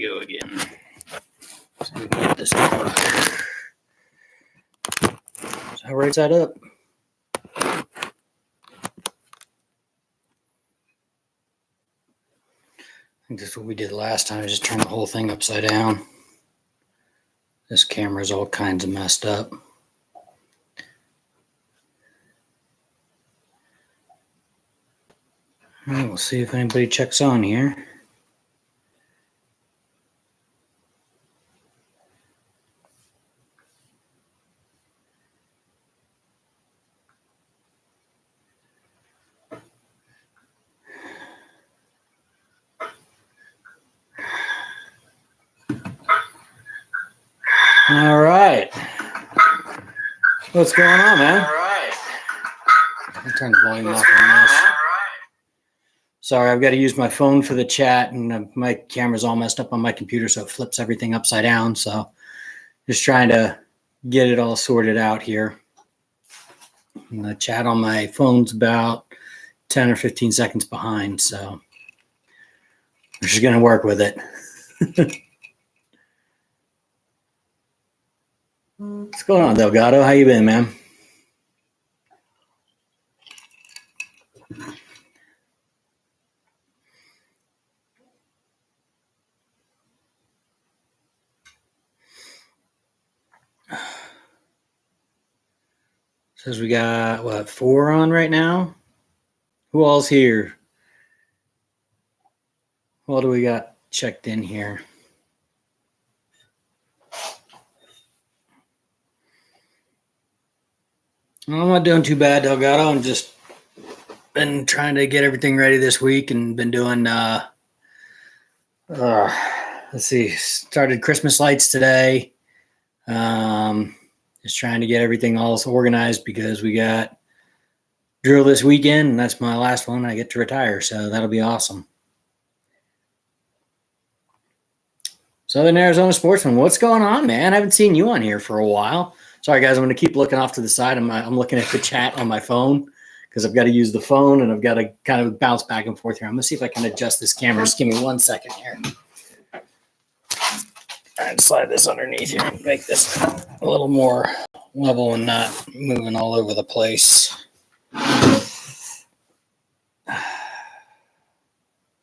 go again. So we can get this over. So right side up. I think that's what we did last time. I just turned the whole thing upside down. This camera's all kinds of messed up. All right, we'll see if anybody checks on here. All right. What's going on, man? All right. I'll turn the volume off on this. Sorry, I've got to use my phone for the chat, and my camera's all messed up on my computer, so it flips everything upside down. So just trying to get it all sorted out here. And the chat on my phone's about 10 or 15 seconds behind, so we're just going to work with it. What's going on, Delgado? How you been, man? Says we got, what, 4 on right now? Who all's here? What do we got checked in here? Well, I'm not doing too bad, Delgado. I'm just been trying to get everything ready this week and been doing, let's see, started Christmas lights today. Just trying to get everything all organized because we got drill this weekend, and that's my last one. I get to retire, so that'll be awesome. Southern Arizona Sportsman, what's going on, man? I haven't seen you on here for a while. Sorry, guys, I'm going to keep looking off to the side. I'm looking at the chat on my phone because I've got to use the phone, and I've got to kind of bounce back and forth here. I'm going to see if I can adjust this camera. Just give me 1 second here. All right, slide this underneath here and make this a little more level and not moving all over the place.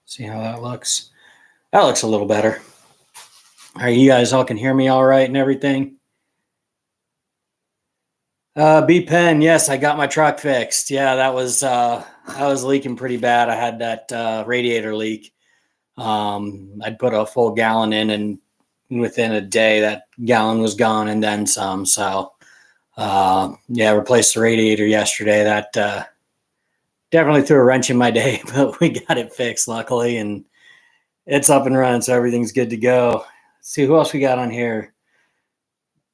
See how that looks? That looks a little better. All right, you guys all can hear me all right and everything? B-Pen, yes, I got my truck fixed. Yeah, that was leaking pretty bad. I had that radiator leak. I'd put a full gallon in, and within a day that gallon was gone and then some. So replaced the radiator yesterday. That definitely threw a wrench in my day, but we got it fixed luckily, and it's up and running, so everything's good to go. Let's see who else we got on here.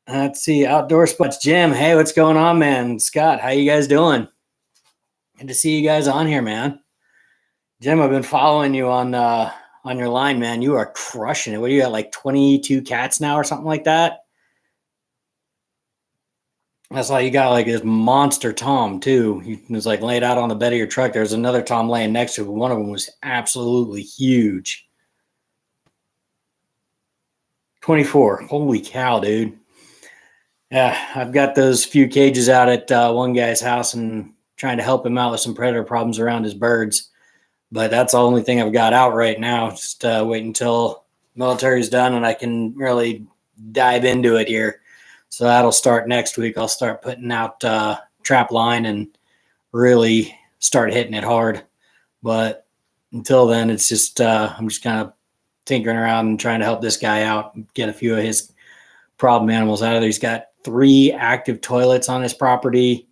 Let's see, Outdoor Spots Jim. Hey, what's going on, man? Scott, how you guys doing? Good to see you guys on here, man. Jim, I've been following you on your line, man. You are crushing it. What do you got, like 22 cats now or something like that? That's why you got like this monster Tom too. He was like laid out on the bed of your truck. There's another Tom laying next to it. One of them was absolutely huge. 24. Holy cow, dude. Yeah, I've got those few cages out at one guy's house and trying to help him out with some predator problems around his birds. But that's the only thing I've got out right now. Just wait until military's done and I can really dive into it here. So that'll start next week. I'll start putting out trap line and really start hitting it hard. But until then, it's just I'm just kind of tinkering around and trying to help this guy out, get a few of his problem animals out of there. He's got 3 active toilets on his property,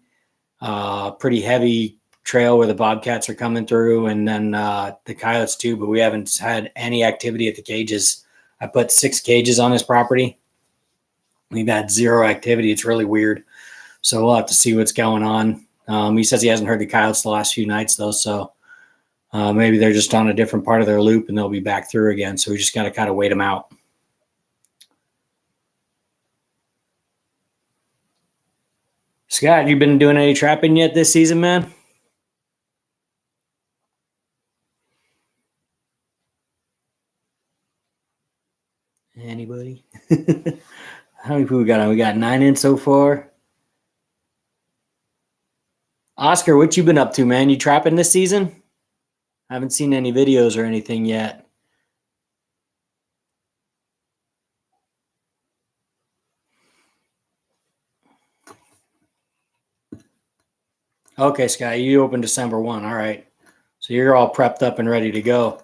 pretty heavy trail where the bobcats are coming through, and then the coyotes too, but we haven't had any activity at the cages. I put 6 cages on his property. We've had 0 activity. It's really weird. So we'll have to see what's going on. He says he hasn't heard the coyotes the last few nights though. So maybe they're just on a different part of their loop and they'll be back through again. So we just got to kind of wait them out. Scott, you been doing any trapping yet this season, man? Anybody? How many people we got on? We got 9 in so far. Oscar, what you been up to, man? You trapping this season? I haven't seen any videos or anything yet. Okay, Scott, you opened December 1. All right. So you're all prepped up and ready to go.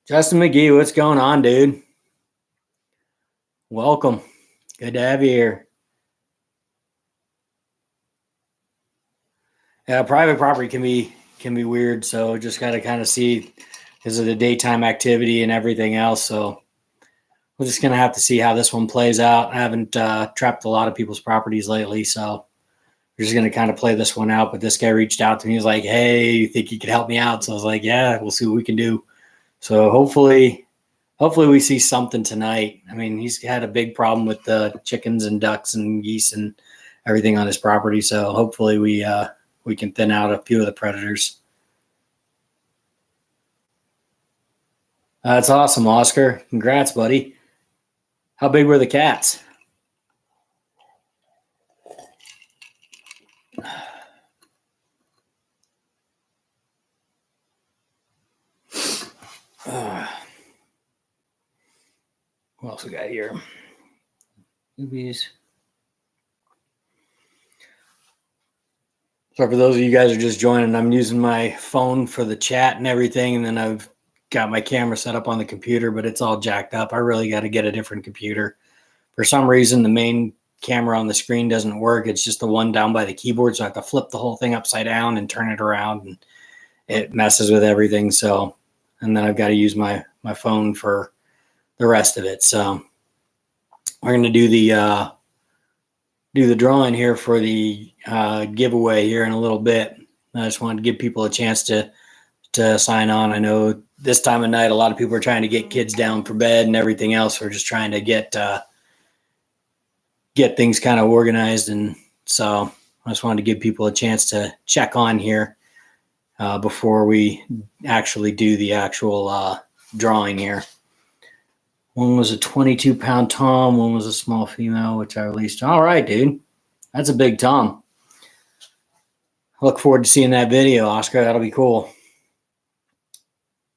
Justin McGee, what's going on, dude? Welcome. Good to have you here. Yeah, private property can be weird, so just got to kind of see because of the daytime activity and everything else. So we're just gonna have to see how this one plays out. I haven't trapped a lot of people's properties lately, so we're just gonna kind of play this one out. But this guy reached out to me. He was like, "Hey, you think you could help me out?" So I was like, "Yeah, we'll see what we can do." So hopefully we see something tonight. I mean, he's had a big problem with the chickens and ducks and geese and everything on his property. So hopefully we can thin out a few of the predators. That's awesome, Oscar. Congrats, buddy. How big were the cats? What else we got here? Movies. So for those of you guys who are just joining, I'm using my phone for the chat and everything, and then I've got my camera set up on the computer, but it's all jacked up. I really got to get a different computer. For some reason, the main camera on the screen doesn't work. It's just the one down by the keyboard, so I have to flip the whole thing upside down and turn it around, and it messes with everything. So, and then I've got to use my phone for the rest of it. So we're going to do the drawing here for the giveaway here in a little bit. I just wanted to give people a chance to sign on. I know this time of night, a lot of people are trying to get kids down for bed and everything else. We're just trying to get things kind of organized. And so I just wanted to give people a chance to check on here before we actually do the actual drawing here. One was a 22-pound tom. One was a small female, which I released. All right, dude. That's a big tom. I look forward to seeing that video, Oscar. That'll be cool.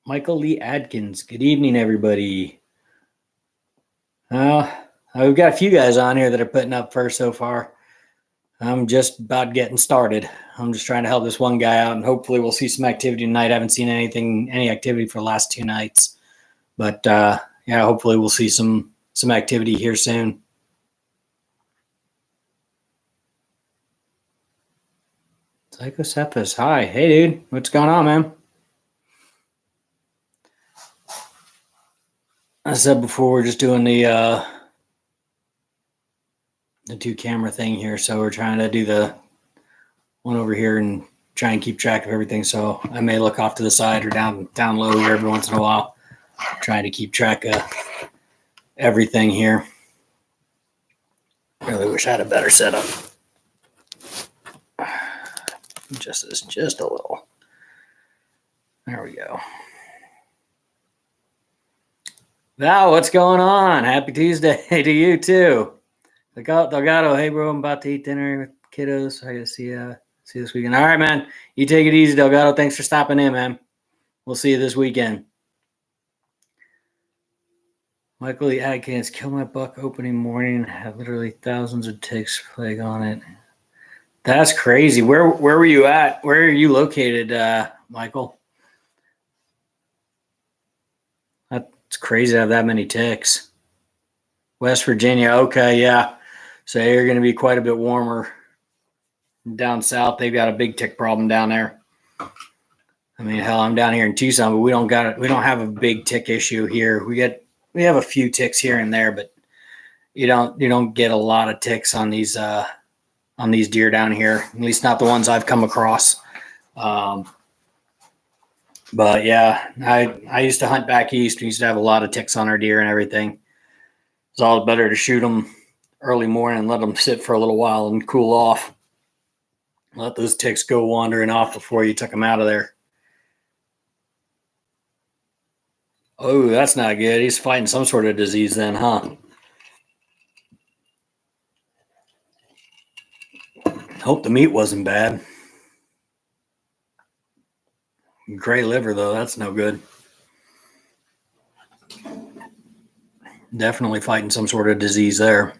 Michael Lee Adkins. Good evening, everybody. We've got a few guys on here that are putting up first so far. I'm just about getting started. I'm just trying to help this one guy out, and hopefully we'll see some activity tonight. I haven't seen any activity for the last 2 nights. But yeah, hopefully we'll see some activity here soon. Psychocephus, hi. Hey, dude. What's going on, man? I said before, we're just doing the 2-camera thing here. So we're trying to do the one over here and try and keep track of everything. So I may look off to the side or down low here every once in a while, trying to keep track of everything here. Really wish I had a better setup. Just a little. There we go. Val, what's going on? Happy Tuesday to you too. Delgado, hey bro, I'm about to eat dinner with kiddos. I gotta see you this weekend. All right, man. You take it easy, Delgado. Thanks for stopping in, man. We'll see you this weekend. Michael Lee Adkins, kill my buck opening morning. Had literally thousands of ticks plague on it. That's crazy. Where were you at? Where are you located, Michael? That's crazy to have that many ticks. West Virginia. Okay, yeah. So you're going to be quite a bit warmer. Down south, they've got a big tick problem down there. I mean, hell, I'm down here in Tucson, but we don't have a big tick issue here. We have a few ticks here and there, but you don't get a lot of ticks on these deer down here. At least not the ones I've come across. But yeah, I used to hunt back east. We used to have a lot of ticks on our deer and everything. It's all better to shoot them early morning and let them sit for a little while and cool off. Let those ticks go wandering off before you took them out of there. Oh, that's not good. He's fighting some sort of disease then, huh? Hope the meat wasn't bad. Gray liver, though, that's no good. Definitely fighting some sort of disease there.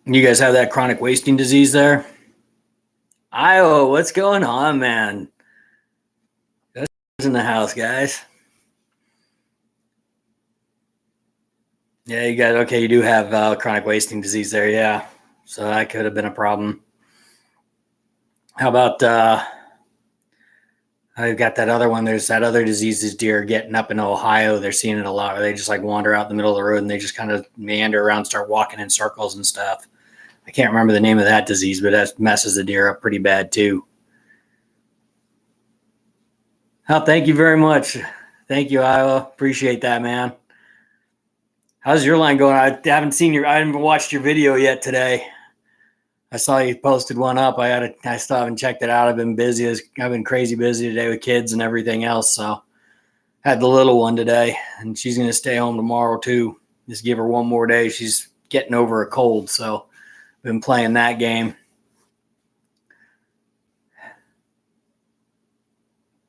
You guys have that chronic wasting disease there? Iowa, what's going on, man? That's in the house, guys. Yeah, you guys, okay, you do have chronic wasting disease there, yeah. So that could have been a problem. How about I've got that other one. There's that other disease these deer are getting up in Ohio. They're seeing it a lot where they just like wander out in the middle of the road and they just kind of meander around, start walking in circles and stuff. I can't remember the name of that disease, but that messes the deer up pretty bad too. Oh, thank you very much. Thank you, Iowa. Appreciate that, man. How's your line going? I haven't seen your, I haven't watched your video yet today. I saw you posted one up. I still haven't checked it out. I've been busy. I've been crazy busy today with kids and everything else. So had the little one today, and she's going to stay home tomorrow too. Just give her one more day. She's getting over a cold, so been playing that game.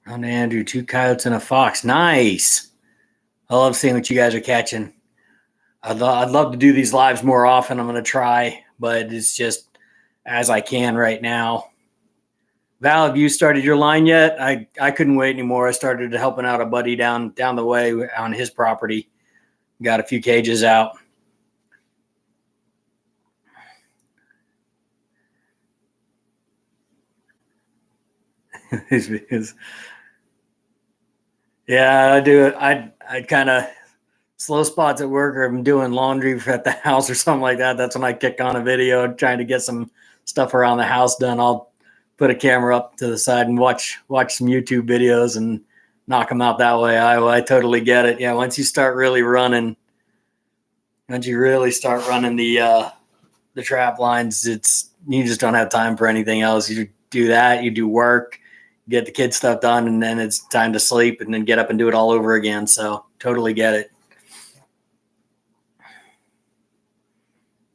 On to Andrew, 2 coyotes and a fox. Nice. I love seeing what you guys are catching. I'd love to do these lives more often. I'm going to try, but it's just as I can right now. Val, have you started your line yet? I couldn't wait anymore. I started helping out a buddy down the way on his property. Got a few cages out. Yeah, I do it. I kind of slow spots at work, or I'm doing laundry at the house or something like that. That's when I kick on a video trying to get some stuff around the house done. I'll put a camera up to the side and watch some YouTube videos and knock them out that way. I totally get it. Yeah, once you really start running the trap lines, you just don't have time for anything else. You do that, you do work, get the kid stuff done, and then it's time to sleep and then get up and do it all over again. So totally get it.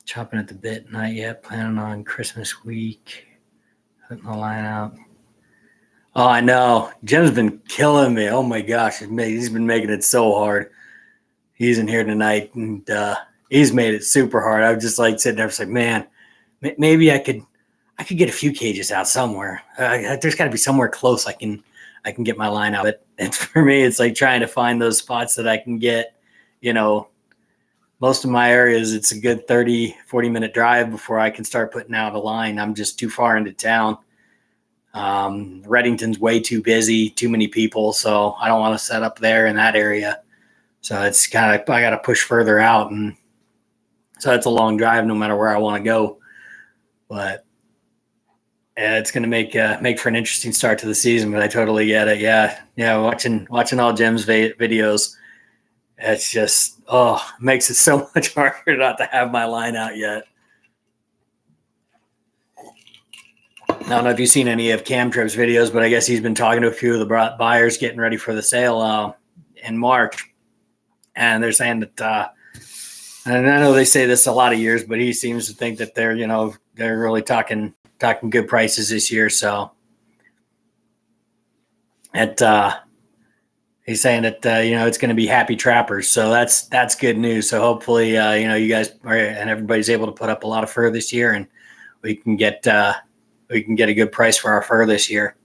Chopping at the bit, not yet. Planning on Christmas week. Putting the line out. Oh, I know. Jim's been killing me. Oh my gosh, he's been making it so hard. He's in here tonight, and he's made it super hard. I was just like sitting there, just like, man, maybe I could get a few cages out somewhere. There's got to be somewhere close I can get my line out. And for me, it's like trying to find those spots that I can get. Most of my areas, it's a good 30, 40-minute drive before I can start putting out a line. I'm just too far into town. Reddington's way too busy, too many people, so I don't want to set up there in that area. So it's kind of, I got to push further out, and so that's a long drive no matter where I want to go. But it's going to make for an interesting start to the season. But I totally get it. Yeah. Watching all Jim's videos, it's just makes it so much harder not to have my line out yet. I don't know if you've seen any of Cam Tripp's videos, but I guess he's been talking to a few of the buyers getting ready for the sale in March. And they're saying that, and I know they say this a lot of years, but he seems to think that they're really talking good prices this year. So he's saying that, it's going to be happy trappers. So that's good news. So hopefully, you guys and everybody's able to put up a lot of fur this year, and we can get a good price for our fur this year.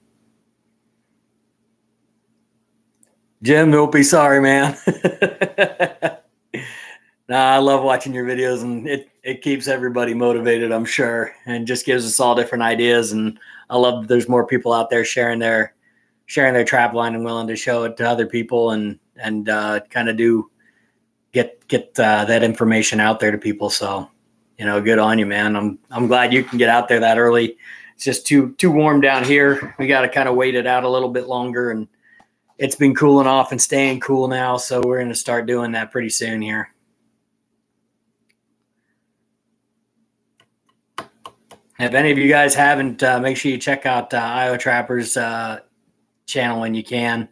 Jim, don't be sorry, man. Nah, I love watching your videos, and it keeps everybody motivated, I'm sure, and just gives us all different ideas. And I love that there's more people out there sharing their trap line and willing to show it to other people and kind of get that information out there to people. So, good on you, man. I'm glad you can get out there that early. It's just too warm down here. We got to kind of wait it out a little bit longer, and it's been cooling off and staying cool now. So we're going to start doing that pretty soon here. If any of you guys haven't, make sure you check out Iowa Trappers channel when you can.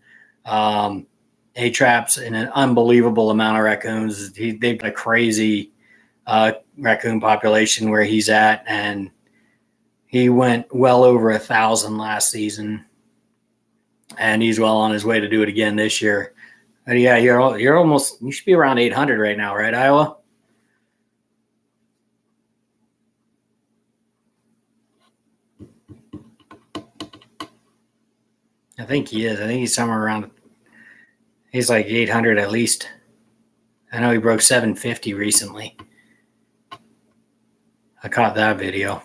He traps in an unbelievable amount of raccoons. They've got a crazy raccoon population where he's at, and he went well over 1,000 last season, and he's well on his way to do it again this year. But yeah, you're almost, you should be around 800 right now, right, Iowa? I think he is. I think he's somewhere around, he's like 800 at least. I know he broke 750 recently. I caught that video.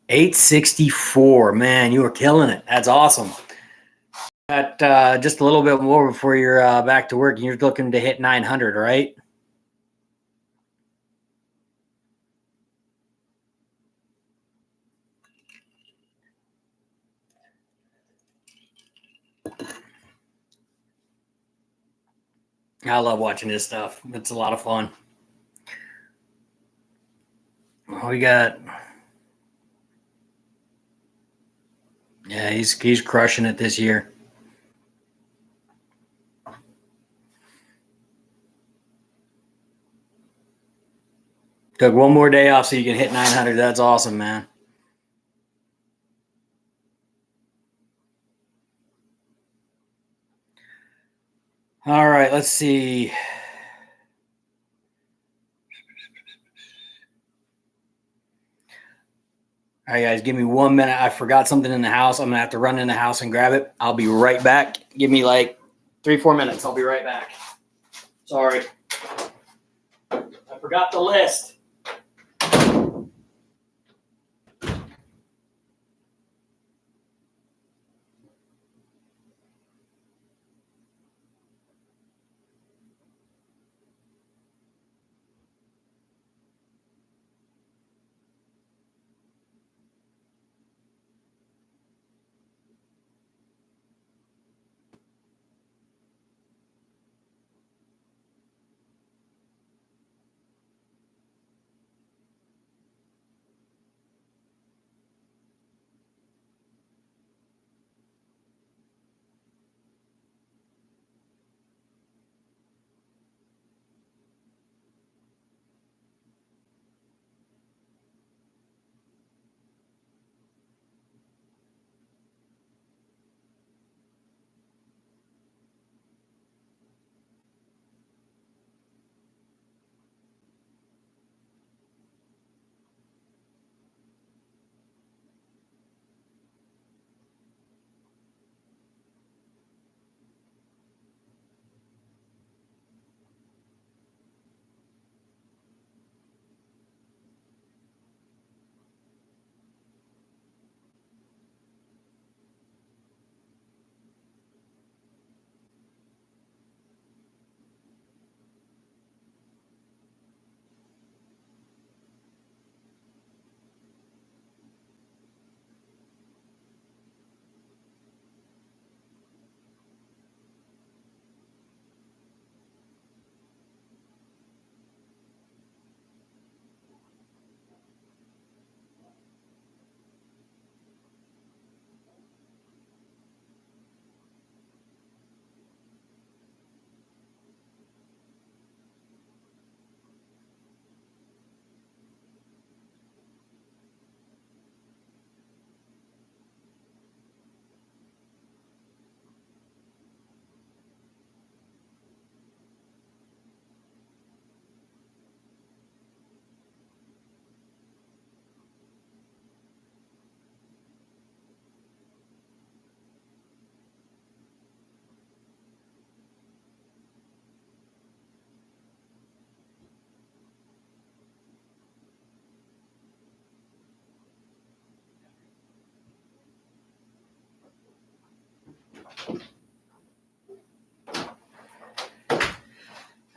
$864, man, you were killing it. That's awesome. Got just a little bit more before you're back to work. You're looking to hit 900, right? I love watching this stuff. It's a lot of fun. We got, yeah, he's crushing it this year. Took one more day off so you can hit 900. That's awesome, man. All right, let's see. All right, guys, give me 1 minute. I forgot something in the house. I'm going to have to run in the house and grab it. I'll be right back. Give me like 3-4 minutes. I'll be right back. Sorry. I forgot the list.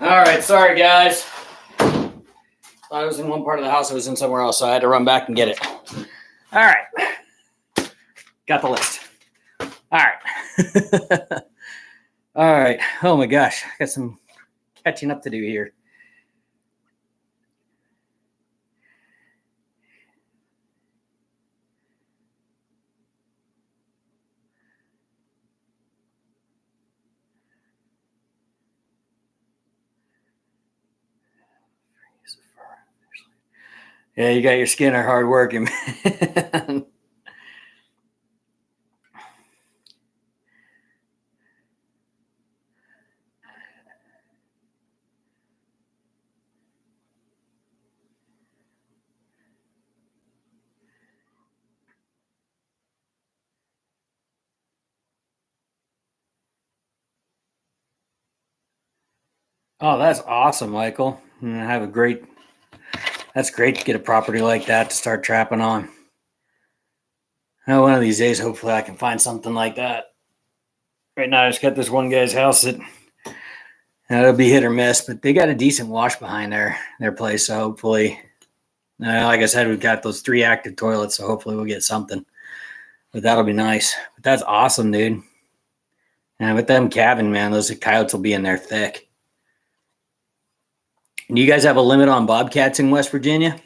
All right, sorry guys. Thought I was in one part of the house. I was in somewhere else, so I had to run back and get it. All right. Got the list. All right. All right. Oh my gosh. I got some catching up to do here. Yeah, you got your Skinner hard working, man. Oh, that's awesome, Michael. Have a great. That's great to get a property like that to start trapping on. Now, one of these days, hopefully, I can find something like that. Right now, I just got this one guy's house that it'll be hit or miss, but they got a decent wash behind their place. So hopefully, like I said, we've got those 3 active toilets, so hopefully we'll get something. But that'll be nice. But that's awesome, dude. And with them cabin, man, those coyotes will be in there thick. And you guys have a limit on bobcats in West Virginia?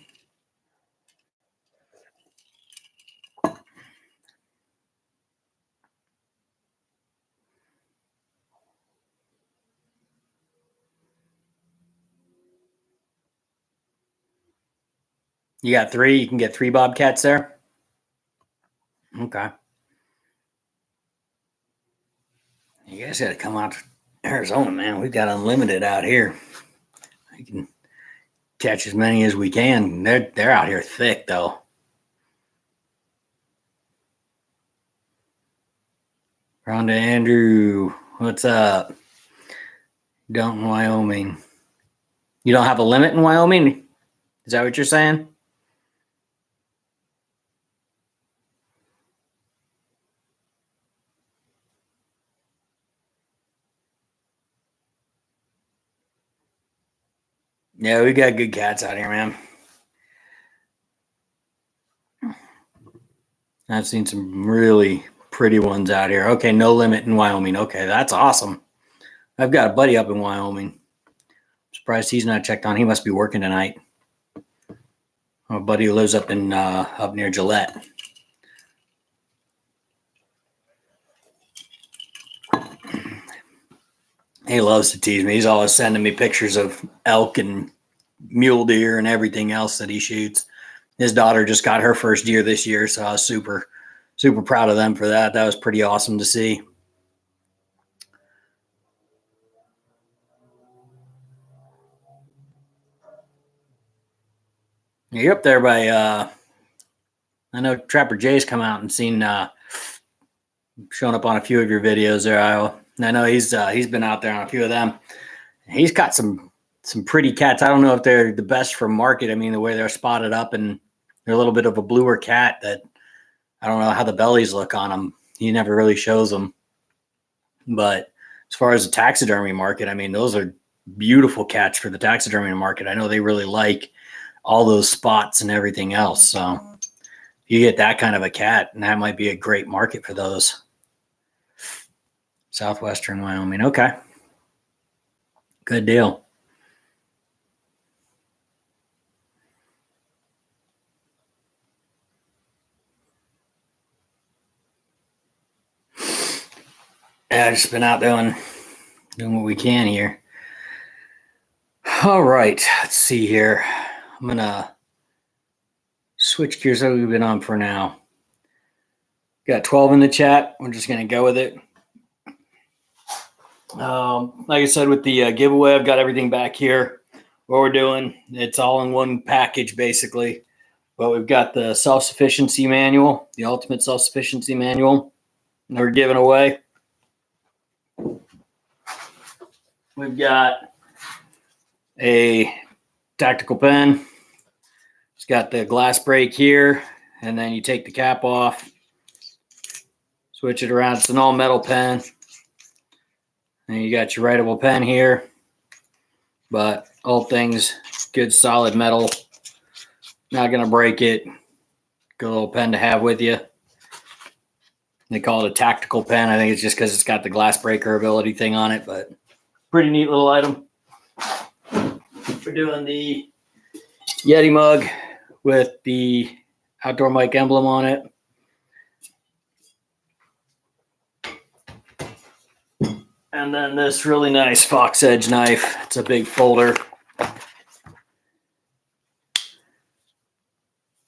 You got 3? You can get 3 bobcats there? Okay. You guys got to come out to Arizona, man. We've got unlimited out here. We can catch as many as we can. They're out here thick, though. Rhonda Andrew, what's up? Don't in Wyoming. You don't have a limit in Wyoming? Is that what you're saying? Yeah, we got good cats out here, man. I've seen some really pretty ones out here. Okay, no limit in Wyoming. Okay, that's awesome. I've got a buddy up in Wyoming. I'm surprised he's not checked on. He must be working tonight. My buddy who lives up near Gillette. He loves to tease me. He's always sending me pictures of elk and mule deer and everything else that he shoots. His daughter just got her first deer this year, so I was super, super proud of them for that. That was pretty awesome to see. You're up there by, I know Trapper Jay's come out and seen, shown up on a few of your videos there, Iowa. I know he's been out there on a few of them. He's got some pretty cats. I don't know if they're the best for market. I mean, the way they're spotted up and they're a little bit of a bluer cat that I don't know how the bellies look on them. He never really shows them. But as far as the taxidermy market, I mean, those are beautiful cats for the taxidermy market. I know they really like all those spots and everything else. So if you get that kind of a cat, and that might be a great market for those. Southwestern Wyoming. Okay. Good deal. Yeah, I've just been out doing what we can here. All right, let's see here. I'm gonna switch gears. What we've been on for now. Got 12 in the chat. We're just gonna go with it. Like I said, with the giveaway, I've got everything back here. What we're doing, it's all in one package basically. But we've got the self-sufficiency manual, the ultimate self-sufficiency manual that we're giving away. We've got a tactical pen. It's got the glass break here, and then you take the cap off, switch it around. It's an all metal pen. And you got your writable pen here, but all things good solid metal. Not going to break it. Good little pen to have with you. They call it a tactical pen. I think it's just because it's got the glass breaker ability thing on it, but pretty neat little item. We're doing the Yeti mug with the Outdoor Mike emblem on it. And then this really nice Fox Edge knife. It's a big folder.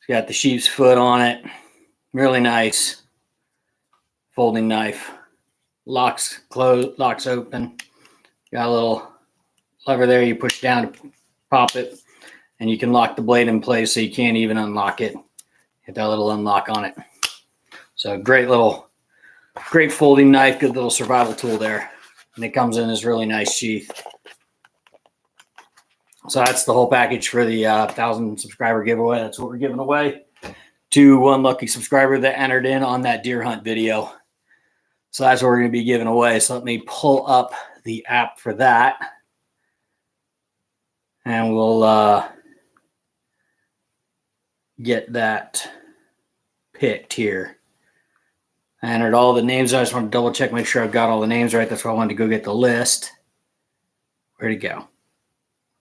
It's got the sheep's foot on it. Really nice. Folding knife. Locks open. Got a little lever there you push down to pop it. And you can lock the blade in place so you can't even unlock it. Hit that little unlock on it. So great folding knife, good little survival tool there. And it comes in this really nice sheath. So that's the whole package for the 1,000 subscriber giveaway. That's what we're giving away to one lucky subscriber that entered in on that deer hunt video. So that's what we're going to be giving away. So let me pull up the app for that. And we'll get that picked here. I entered all the names. I just want to double check, make sure I've got all the names right. That's why I wanted to go get the list. Where'd it go?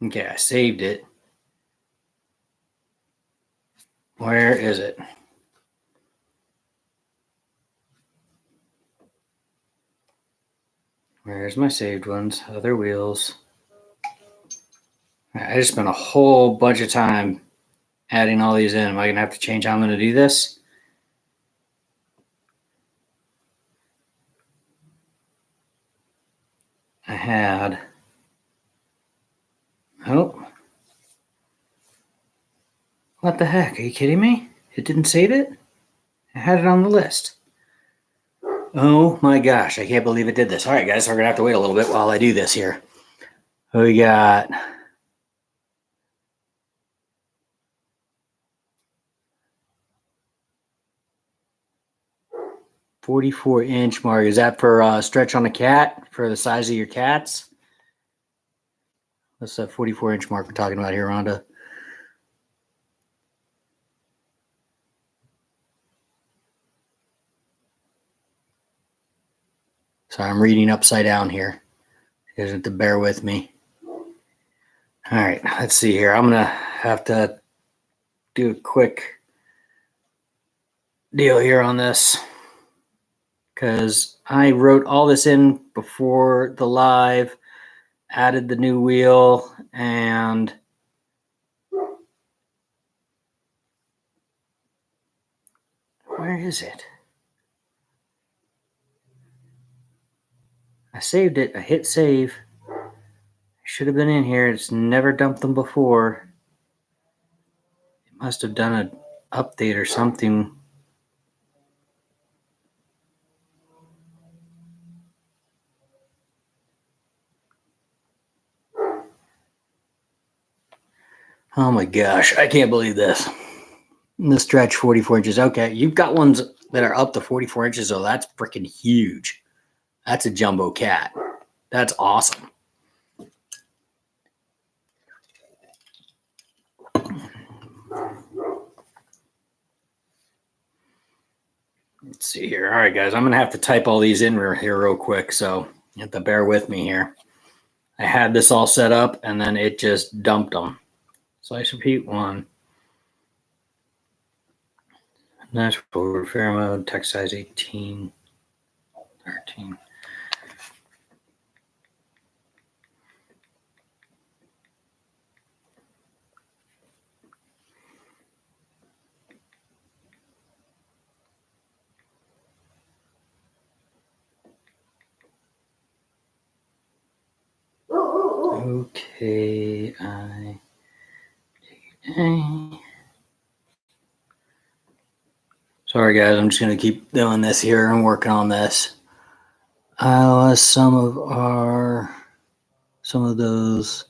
Okay, I saved it. Where is it? Where's my saved ones? Other wheels. I just spent a whole bunch of time adding all these in. Am I going to have to change how I'm going to do this? I had... Oh. What the heck? Are you kidding me? It didn't save it? I had it on the list. Oh my gosh, I can't believe it did this. All right, guys, we're going to have to wait a little bit while I do this here. We got... 44-inch mark. Is that for stretch on a cat? For the size of your cats? What's that 44-inch mark we're talking about here, Rhonda? Sorry, I'm reading upside down here. You guys have to bear with me. All right, let's see here. I'm going to have to do a quick deal here on this because I wrote all this in before the live, added the new wheel, and where is it? I saved it. I hit save. Should have been in here. It's never dumped them before. It must have done an update or something. Oh my gosh, I can't believe this. The stretch 44 inches. Okay, you've got ones that are up to 44 inches, so that's freaking huge. That's a jumbo cat. That's awesome. Let's see here. All right, guys, I'm going to have to type all these in here real quick, so you have to bear with me here. I had this all set up, and then it just dumped them. Slice repeat 1. Natural fair mode, text size 18, 13. Okay, sorry guys, I'm just gonna keep doing this here and working on this. Some of those.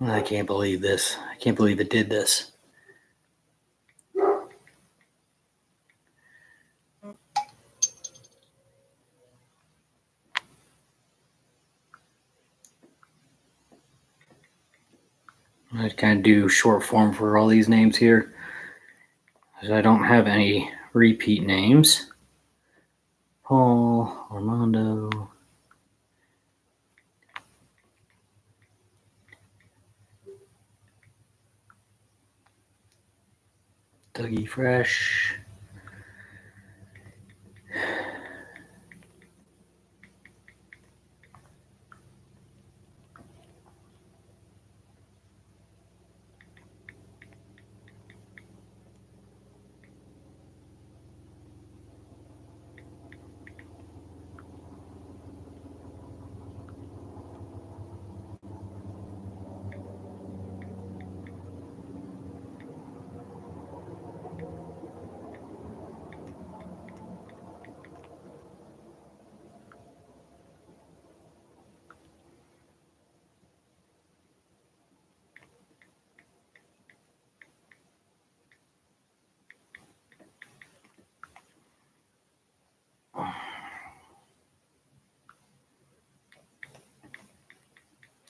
I can't believe this. I can't believe it did this. I kind of do short form for all these names here, because I don't have any repeat names. Paul, Armando. Dougie Fresh.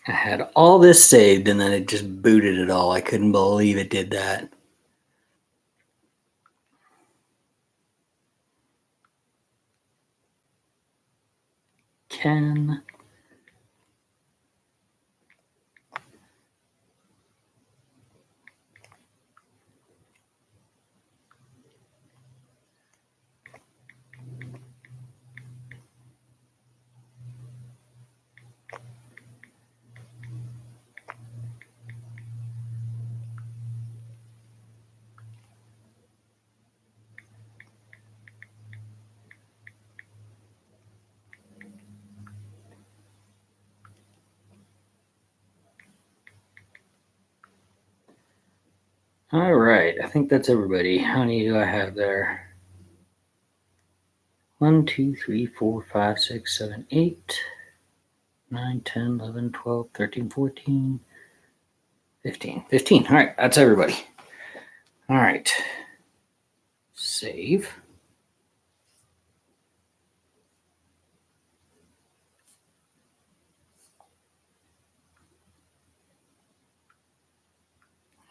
I had all this saved and then it just booted it all. I couldn't believe it did that. Ken. All right, I think that's everybody. How many do I have there? 1, 2, 3, 4, 5, 6, 7, 8, 9, 10, 11, 12, 13, 14, 15. 15. All right, that's everybody. All right. Save.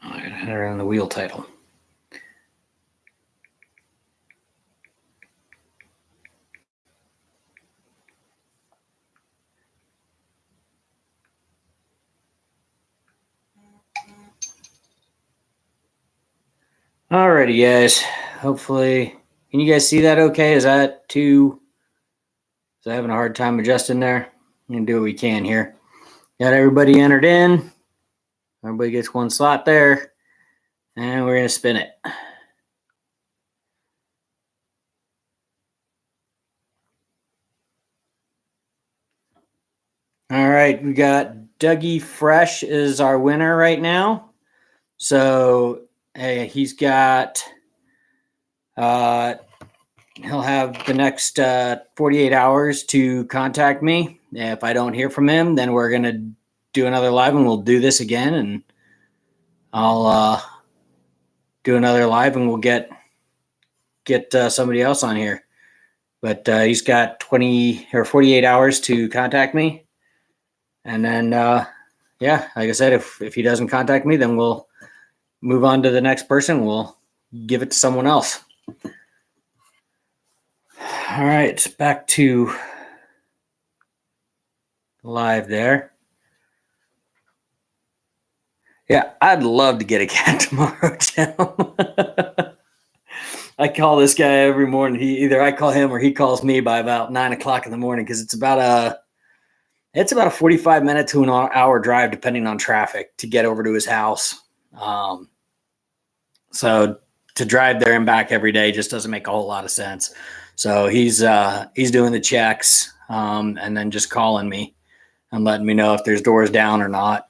I gotta enter in the wheel title. Alrighty, guys. Hopefully, can you guys see that okay? Is I having a hard time adjusting there? I'm gonna do what we can here. Got everybody entered in. Everybody gets one slot there. And we're gonna spin it. All right, we got Dougie Fresh is our winner right now. So he's got he'll have the next 48 hours to contact me. If I don't hear from him, then we're gonna do another live and we'll do this again, and I'll do another live and we'll get somebody else on here. But he's got 20 or 48 hours to contact me, and then yeah, like I said, if he doesn't contact me, then we'll move on to the next person. We'll give it to someone else. All right, back to live there. Yeah, I'd love to get a cat tomorrow, Tim. I call this guy every morning. Either I call him or he calls me by about 9 o'clock in the morning, because it's about a 45-minute to an hour drive, depending on traffic, to get over to his house. So to drive there and back every day just doesn't make a whole lot of sense. So he's doing the checks and then just calling me and letting me know if there's doors down or not.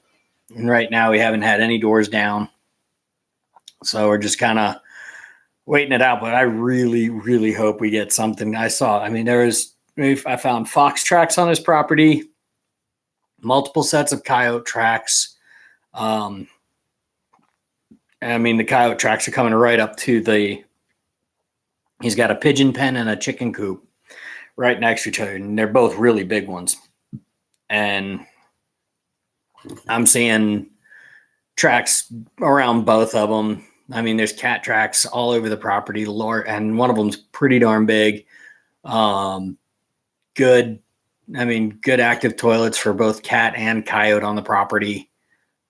And right now we haven't had any doors down, so we're just kind of waiting it out. But I really, really hope we get something. I found fox tracks on his property, multiple sets of coyote tracks. The coyote tracks are coming right up to he's got a pigeon pen and a chicken coop right next to each other, and they're both really big ones. And I'm seeing tracks around both of them. I mean, there's cat tracks all over the property, and one of them's pretty darn big. Good active toilets for both cat and coyote on the property.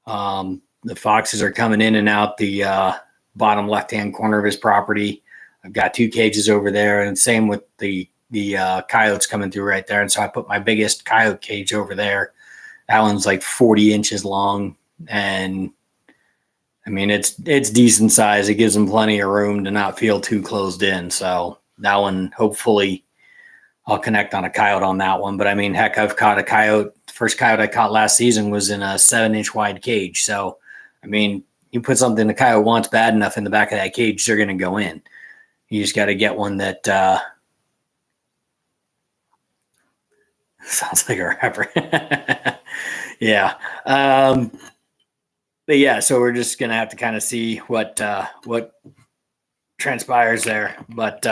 The foxes are coming in and out the bottom left-hand corner of his property. I've got 2 cages over there, and same with the coyotes coming through right there. And so I put my biggest coyote cage over there. That one's like 40 inches long, and I mean, it's decent size. It gives them plenty of room to not feel too closed in. So that one, hopefully I'll connect on a coyote on that one. But I mean, heck, I've caught a coyote. The first coyote I caught last season was in a 7-inch wide cage. So, I mean, you put something the coyote wants bad enough in the back of that cage, they're going to go in. You just got to get one that sounds like a rapper. Yeah. But yeah, so we're just going to have to kind of see what transpires there. But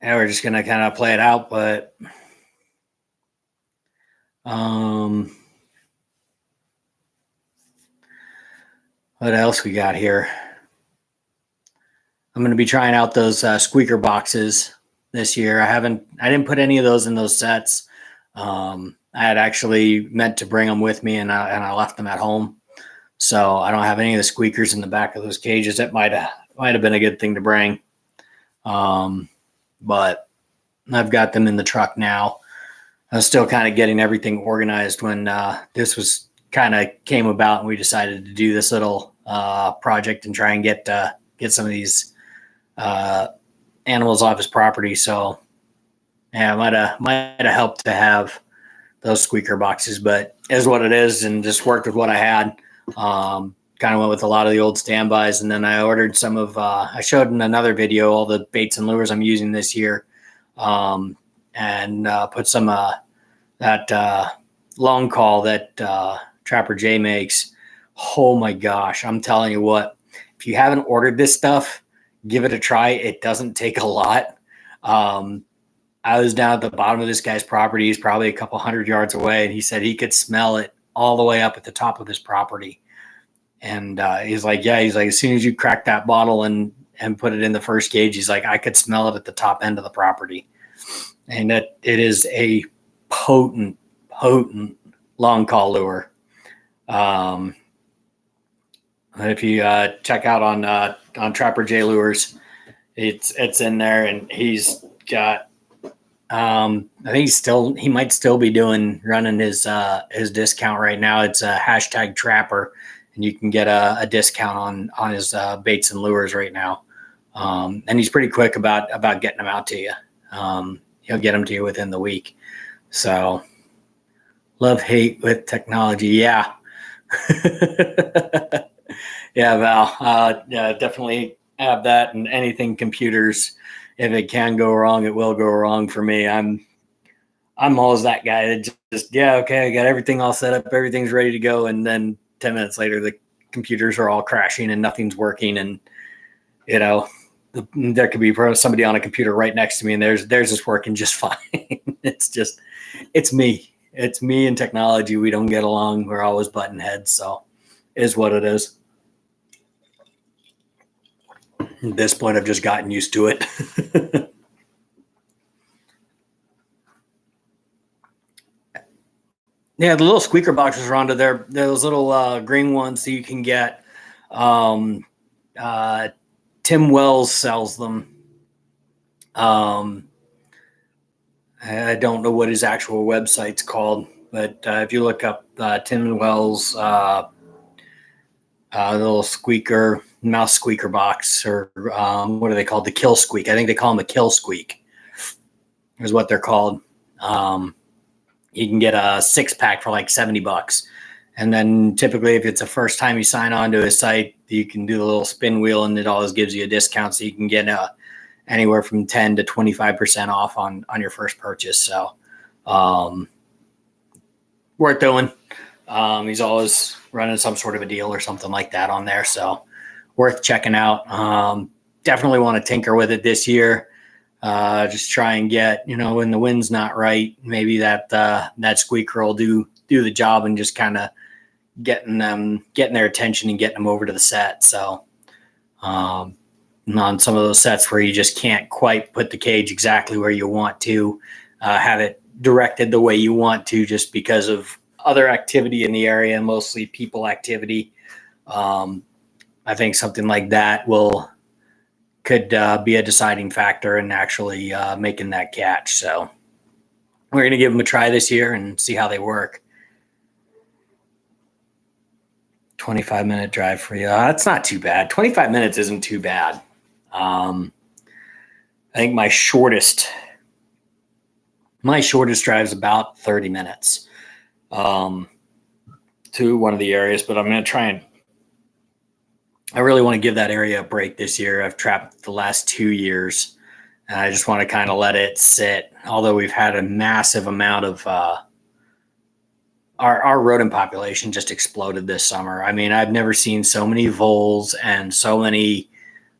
yeah, we're just going to kind of play it out. But what else we got here? I'm going to be trying out those squeaker boxes this year. I didn't put any of those in those sets. I had actually meant to bring them with me, and I left them at home. So I don't have any of the squeakers in the back of those cages. That might have been a good thing to bring. But I've got them in the truck now. I was still kind of getting everything organized when this was kind of came about, and we decided to do this little project and try and get some of these animals off his property. So yeah, might have helped to have those squeaker boxes, but it is what it is, and just worked with what I had. Kind of went with a lot of the old standbys, and then I ordered some of I showed in another video all the baits and lures I'm using this year, and put some that long call that Trapper J makes. Oh my gosh, I'm telling you what, if you haven't ordered this stuff, give it a try. It doesn't take a lot. I was down at the bottom of this guy's property. He's probably a couple 100 yards away, and he said he could smell it all the way up at the top of his property. And he's like, as soon as you crack that bottle and put it in the first cage, he's like, I could smell it at the top end of the property. And it is a potent long call lure. If you check out on Trapper J Lures, it's in there, and he's got I think he might still be running his discount right now. It's a hashtag Trapper, and you can get a discount on his baits and lures right now. And he's pretty quick about getting them out to you. He'll get them to you within the week. So love hate with technology. Yeah. Yeah, Val. Yeah, definitely have that, and anything computers. If it can go wrong, it will go wrong for me. I'm always that guy that just okay, I got everything all set up, everything's ready to go, and then 10 minutes later the computers are all crashing and nothing's working, and there could be somebody on a computer right next to me, and theirs is working just fine. It's me and technology. We don't get along. We're always button heads, so it is what it is. At this point, I've just gotten used to it. Yeah, the little squeaker boxes are onto there. Those little green ones that you can get. Tim Wells sells them. I don't know what his actual website's called, but if you look up Tim Wells' little mouse squeaker box, or what are they called? The Kill Squeak. I think they call them a Kill Squeak is what they're called. You can get a 6-pack for like $70. And then typically if it's the first time you sign on to his site, you can do the little spin wheel, and it always gives you a discount. So you can get anywhere from 10 to 25% off on your first purchase. So worth doing. He's always running some sort of a deal or something like that on there. So worth checking out. Definitely want to tinker with it this year. Just try and get, when the wind's not right, maybe that squeaker will do the job, and just kind of getting their attention and getting them over to the set. So on some of those sets where you just can't quite put the cage exactly where you want to, have it directed the way you want to, just because of other activity in the area, mostly people activity. I think something like that could be a deciding factor in actually making that catch. So we're going to give them a try this year and see how they work. 25-minute drive for you. That's not too bad. 25 minutes isn't too bad. I think my shortest drive is about 30 minutes to one of the areas, but I'm going to try and I really want to give that area a break this year. I've trapped the last 2 years, and I just want to kind of let it sit. Although we've had a massive amount of our rodent population just exploded this summer. I mean, I've never seen so many voles and so many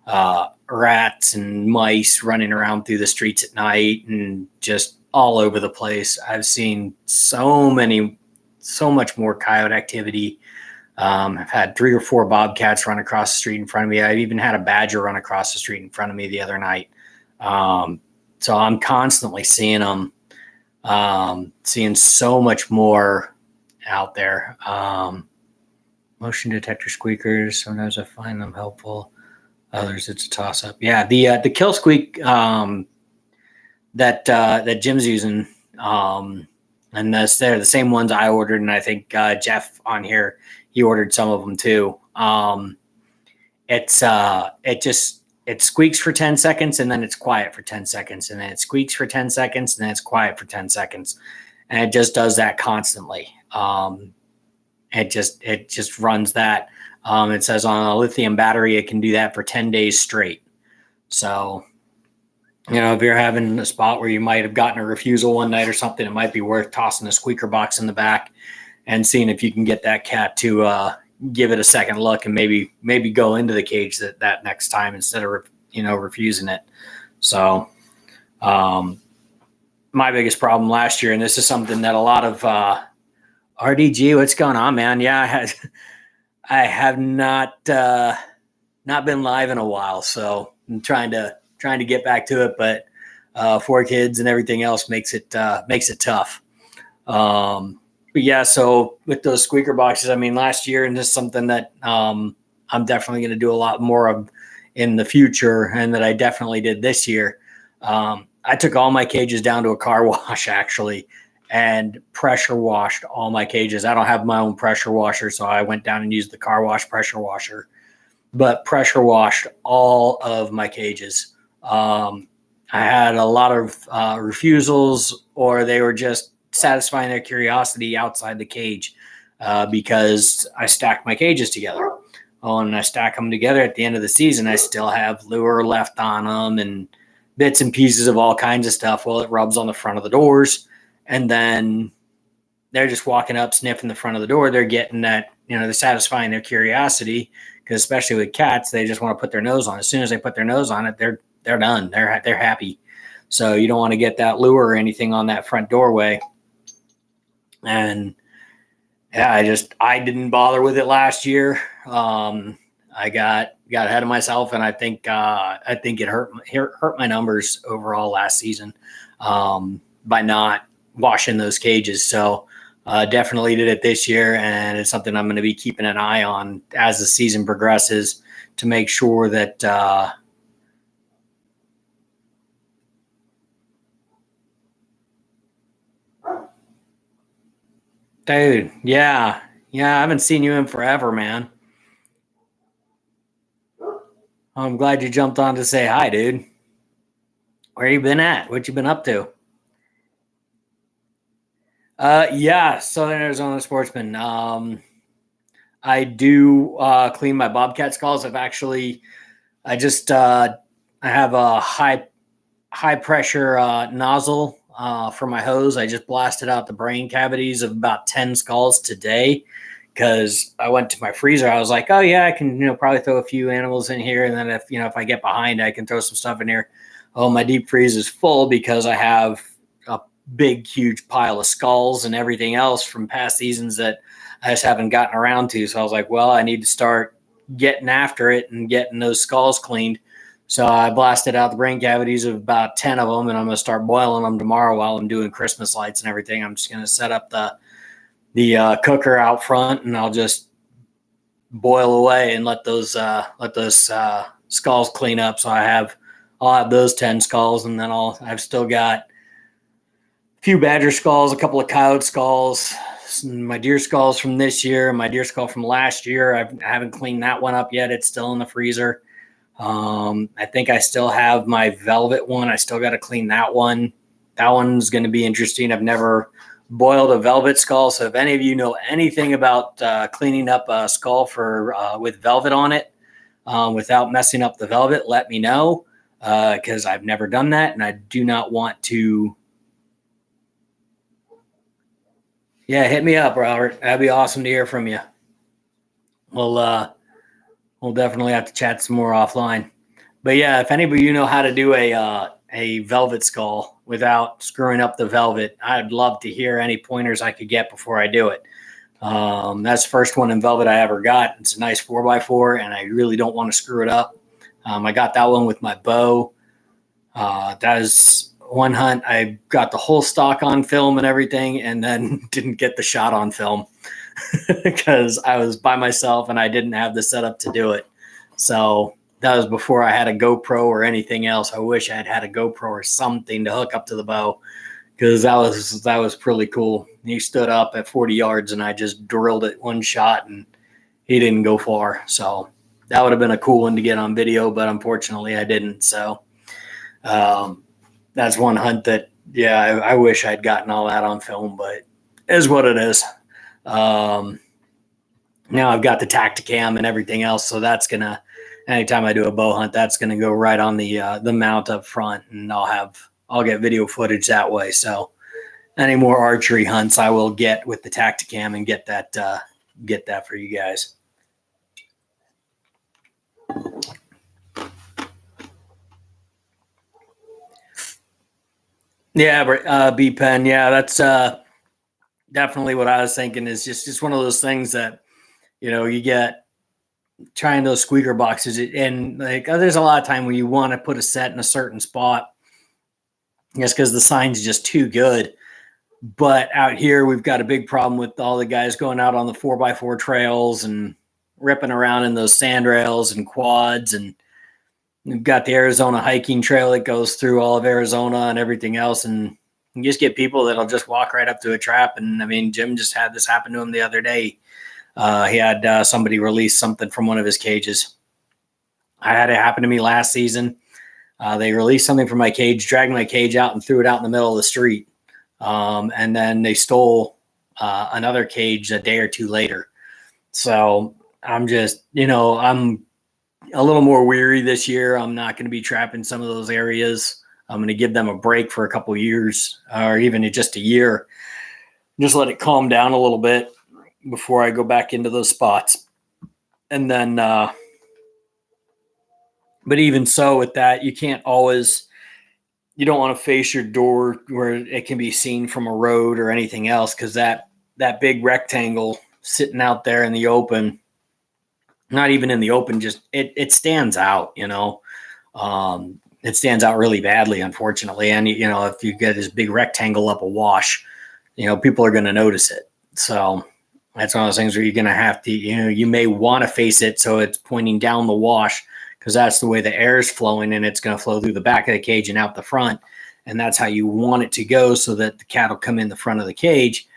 rats and mice running around through the streets at night and just all over the place. I've seen so much more coyote activity. I've had 3 or 4 bobcats run across the street in front of me. I've even had a badger run across the street in front of me the other night. So I'm constantly seeing them, seeing so much more out there. Motion detector squeakers, sometimes I find them helpful. Others, it's a toss-up. Yeah, the kill squeak that Jim's using, and they're the same ones I ordered, and I think Jeff on here, he ordered some of them too. It squeaks for 10 seconds and then it's quiet for 10 seconds, and then it squeaks for 10 seconds and then it's quiet for 10 seconds, and it just does that constantly. It just runs that. It says on a lithium battery, it can do that for 10 days straight. So, if you're having a spot where you might have gotten a refusal one night or something, it might be worth tossing a squeaker box in the back and seeing if you can get that cat to give it a second look and maybe go into the cage that next time instead of refusing it. So, my biggest problem last year, and this is something that a lot of RDG, what's going on, man? Yeah, I have not been live in a while, so I'm trying to get back to it, but 4 kids and everything else makes it tough. But yeah, so with those squeaker boxes, I mean, last year, and this is something that I'm definitely going to do a lot more of in the future, and that I definitely did this year. I took all my cages down to a car wash, actually, and pressure washed all my cages. I don't have my own pressure washer, so I went down and used the car wash pressure washer, but pressure washed all of my cages. I had a lot of refusals, or they were just satisfying their curiosity outside the cage because I stacked my cages together. Oh, and I stack them together at the end of the season, I still have lure left on them and bits and pieces of all kinds of stuff. Well, it rubs on the front of the doors, and then they're just walking up, sniffing the front of the door. They're getting that, they're satisfying their curiosity, because especially with cats, they just want to put their nose on it. As soon as they put their nose on it, they're done. They're happy. So you don't want to get that lure or anything on that front doorway. And yeah, I didn't bother with it last year. I got ahead of myself, and I think it hurt my numbers overall last season by not washing those cages. So definitely did it this year, and it's something I'm going to be keeping an eye on as the season progresses to make sure that dude, yeah, I haven't seen you in forever, man. I'm glad you jumped on to say hi, dude. Where you been at? What you been up to? Yeah, Southern Arizona Sportsman. I do clean my bobcat skulls. I have a high pressure nozzle for my hose. I just blasted out the brain cavities of about 10 skulls today, because I went to my freezer. I was like, oh yeah, I can probably throw a few animals in here, and then if I get behind, I can throw some stuff in here. Oh, my deep freeze is full because I have a big, huge pile of skulls and everything else from past seasons that I just haven't gotten around to. So I was like, well, I need to start getting after it and getting those skulls cleaned. So I blasted out the brain cavities of about 10 of them, and I'm going to start boiling them tomorrow while I'm doing Christmas lights and everything. I'm just going to set up the cooker out front, and I'll just boil away and let those skulls clean up. So I'll have those 10 skulls, and then I've still got a few badger skulls, a couple of coyote skulls, my deer skulls from this year, my deer skull from last year. I haven't cleaned that one up yet. It's still in the freezer. I think I still have my velvet one. I still got to clean that one. That one's going to be interesting. I've never boiled a velvet skull. So if any of you know anything about cleaning up a skull with velvet on it without messing up the velvet, let me know, because I've never done that, and I do not want to. Yeah, hit me up, Robert. That'd be awesome to hear from you. We'll definitely have to chat some more offline. But yeah, if anybody you know how to do a velvet skull without screwing up the velvet, I'd love to hear any pointers I could get before I do it. That's the first one in velvet I ever got. It's a nice 4x4, and I really don't want to screw it up. I got that one with my bow. That is one hunt. I got the whole stock on film and everything, and then didn't get the shot on film because I was by myself and I didn't have the setup to do it. So that was before I had a GoPro or anything else. I wish I had had a GoPro or something to hook up to the bow, because that was pretty cool. He stood up at 40 yards and I just drilled it one shot and he didn't go far. So that would have been a cool one to get on video, but unfortunately I didn't. So that's one hunt that, yeah, I wish I'd gotten all that on film, but it is what it is. Now I've got the Tacticam and everything else, so that's gonna, anytime I do a bow hunt, that's gonna go right on the mount up front, and I'll get video footage that way. So any more archery hunts I will get with the Tacticam and get that for you guys. Yeah, B-pen. Yeah, that's definitely what I was thinking. Is just one of those things that, you get trying those squeaker boxes, and like there's a lot of time when you want to put a set in a certain spot, just because the sign's just too good. But out here, we've got a big problem with all the guys going out on the 4x4 trails and ripping around in those sand rails and quads. And we've got the Arizona hiking trail that goes through all of Arizona and everything else. And you just get people that'll just walk right up to a trap. And I mean, Jim just had this happen to him the other day. He had somebody release something from one of his cages. I had it happen to me last season. They released something from my cage, dragged my cage out and threw it out in the middle of the street. And then they stole another cage a day or two later. So I'm just, I'm a little more weary this year. I'm not going to be trapping some of those areas. I'm going to give them a break for a couple of years, or even just a year. Just let it calm down a little bit before I go back into those spots. And then, but even so with that, you don't want to face your door where it can be seen from a road or anything else, because that big rectangle sitting out there in the open, not even in the open, just it stands out, it stands out really badly, unfortunately. And, if you get this big rectangle up a wash, people are going to notice it. So that's one of those things where you're going to have to, you may want to face it so it's pointing down the wash, because that's the way the air is flowing, and it's going to flow through the back of the cage and out the front. And that's how you want it to go, so that the cat will come in the front of the cage,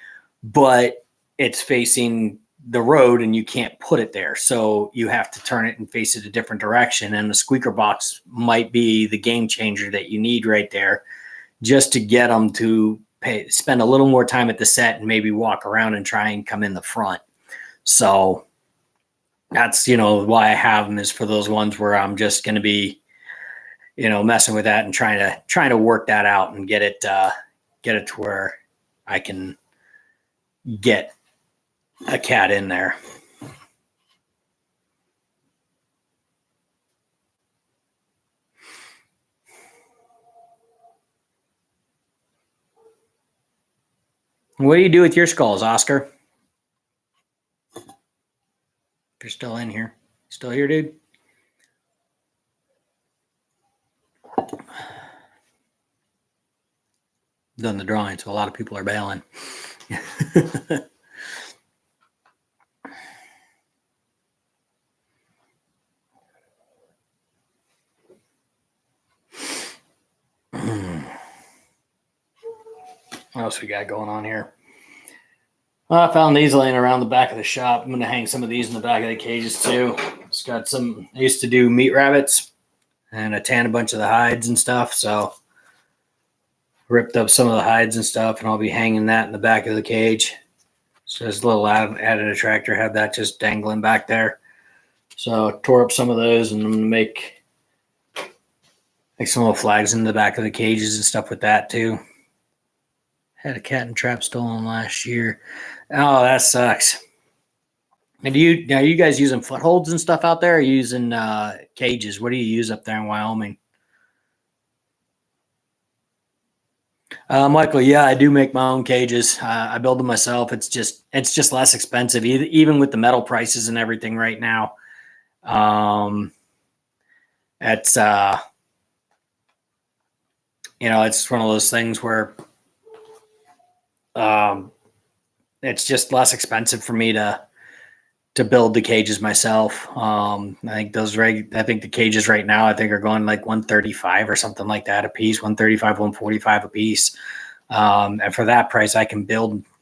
but it's facing the road and you can't put it there. So you have to turn it and face it a different direction. And the squeaker box might be the game changer that you need right there, just to get them to spend a little more time at the set and maybe walk around and try and come in the front. So that's, why I have them, is for those ones where I'm just going to be, messing with that and trying to work that out and get it to where I can get a cat in there. What do you do with your skulls, Oscar? If you're still in here. Still here, dude? Done the drawing, so a lot of people are bailing. What else we got going on here? Well, I found these laying around the back of the shop. I'm going to hang some of these in the back of the cages too. It's got some, I used to do meat rabbits, and I tanned a bunch of the hides and stuff. So ripped up some of the hides and stuff, and I'll be hanging that in the back of the cage. So there's a little added attractor, have that just dangling back there. So I tore up some of those, and I'm going to make some little flags in the back of the cages and stuff with that too. Had a cat and trap stolen last year. Oh, that sucks. And are you guys using footholds and stuff out there, or using cages? What do you use up there in Wyoming? Michael, yeah, I do make my own cages. I build them myself. It's just less expensive, even with the metal prices and everything right now. Um, it's it's one of those things where um, it's just less expensive for me to build the cages myself. I think the cages right now are going like 135 or something like that a piece, 135, 145 a piece. And for that price, I can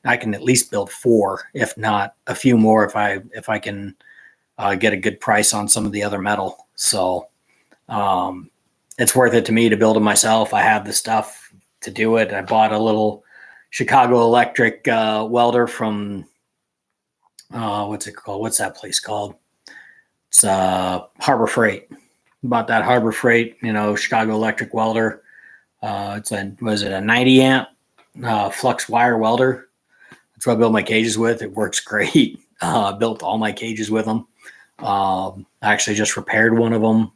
at least build 4, if not a few more, if I can get a good price on some of the other metal. So it's worth it to me to build them myself. I have the stuff to do it. I bought a little Chicago Electric welder from what's it called? What's that place called? It's Harbor Freight. Bought that Harbor Freight, Chicago Electric welder. It's a 90 amp flux wire welder. That's what I build my cages with. It works great. I built all my cages with them. I actually just repaired one of them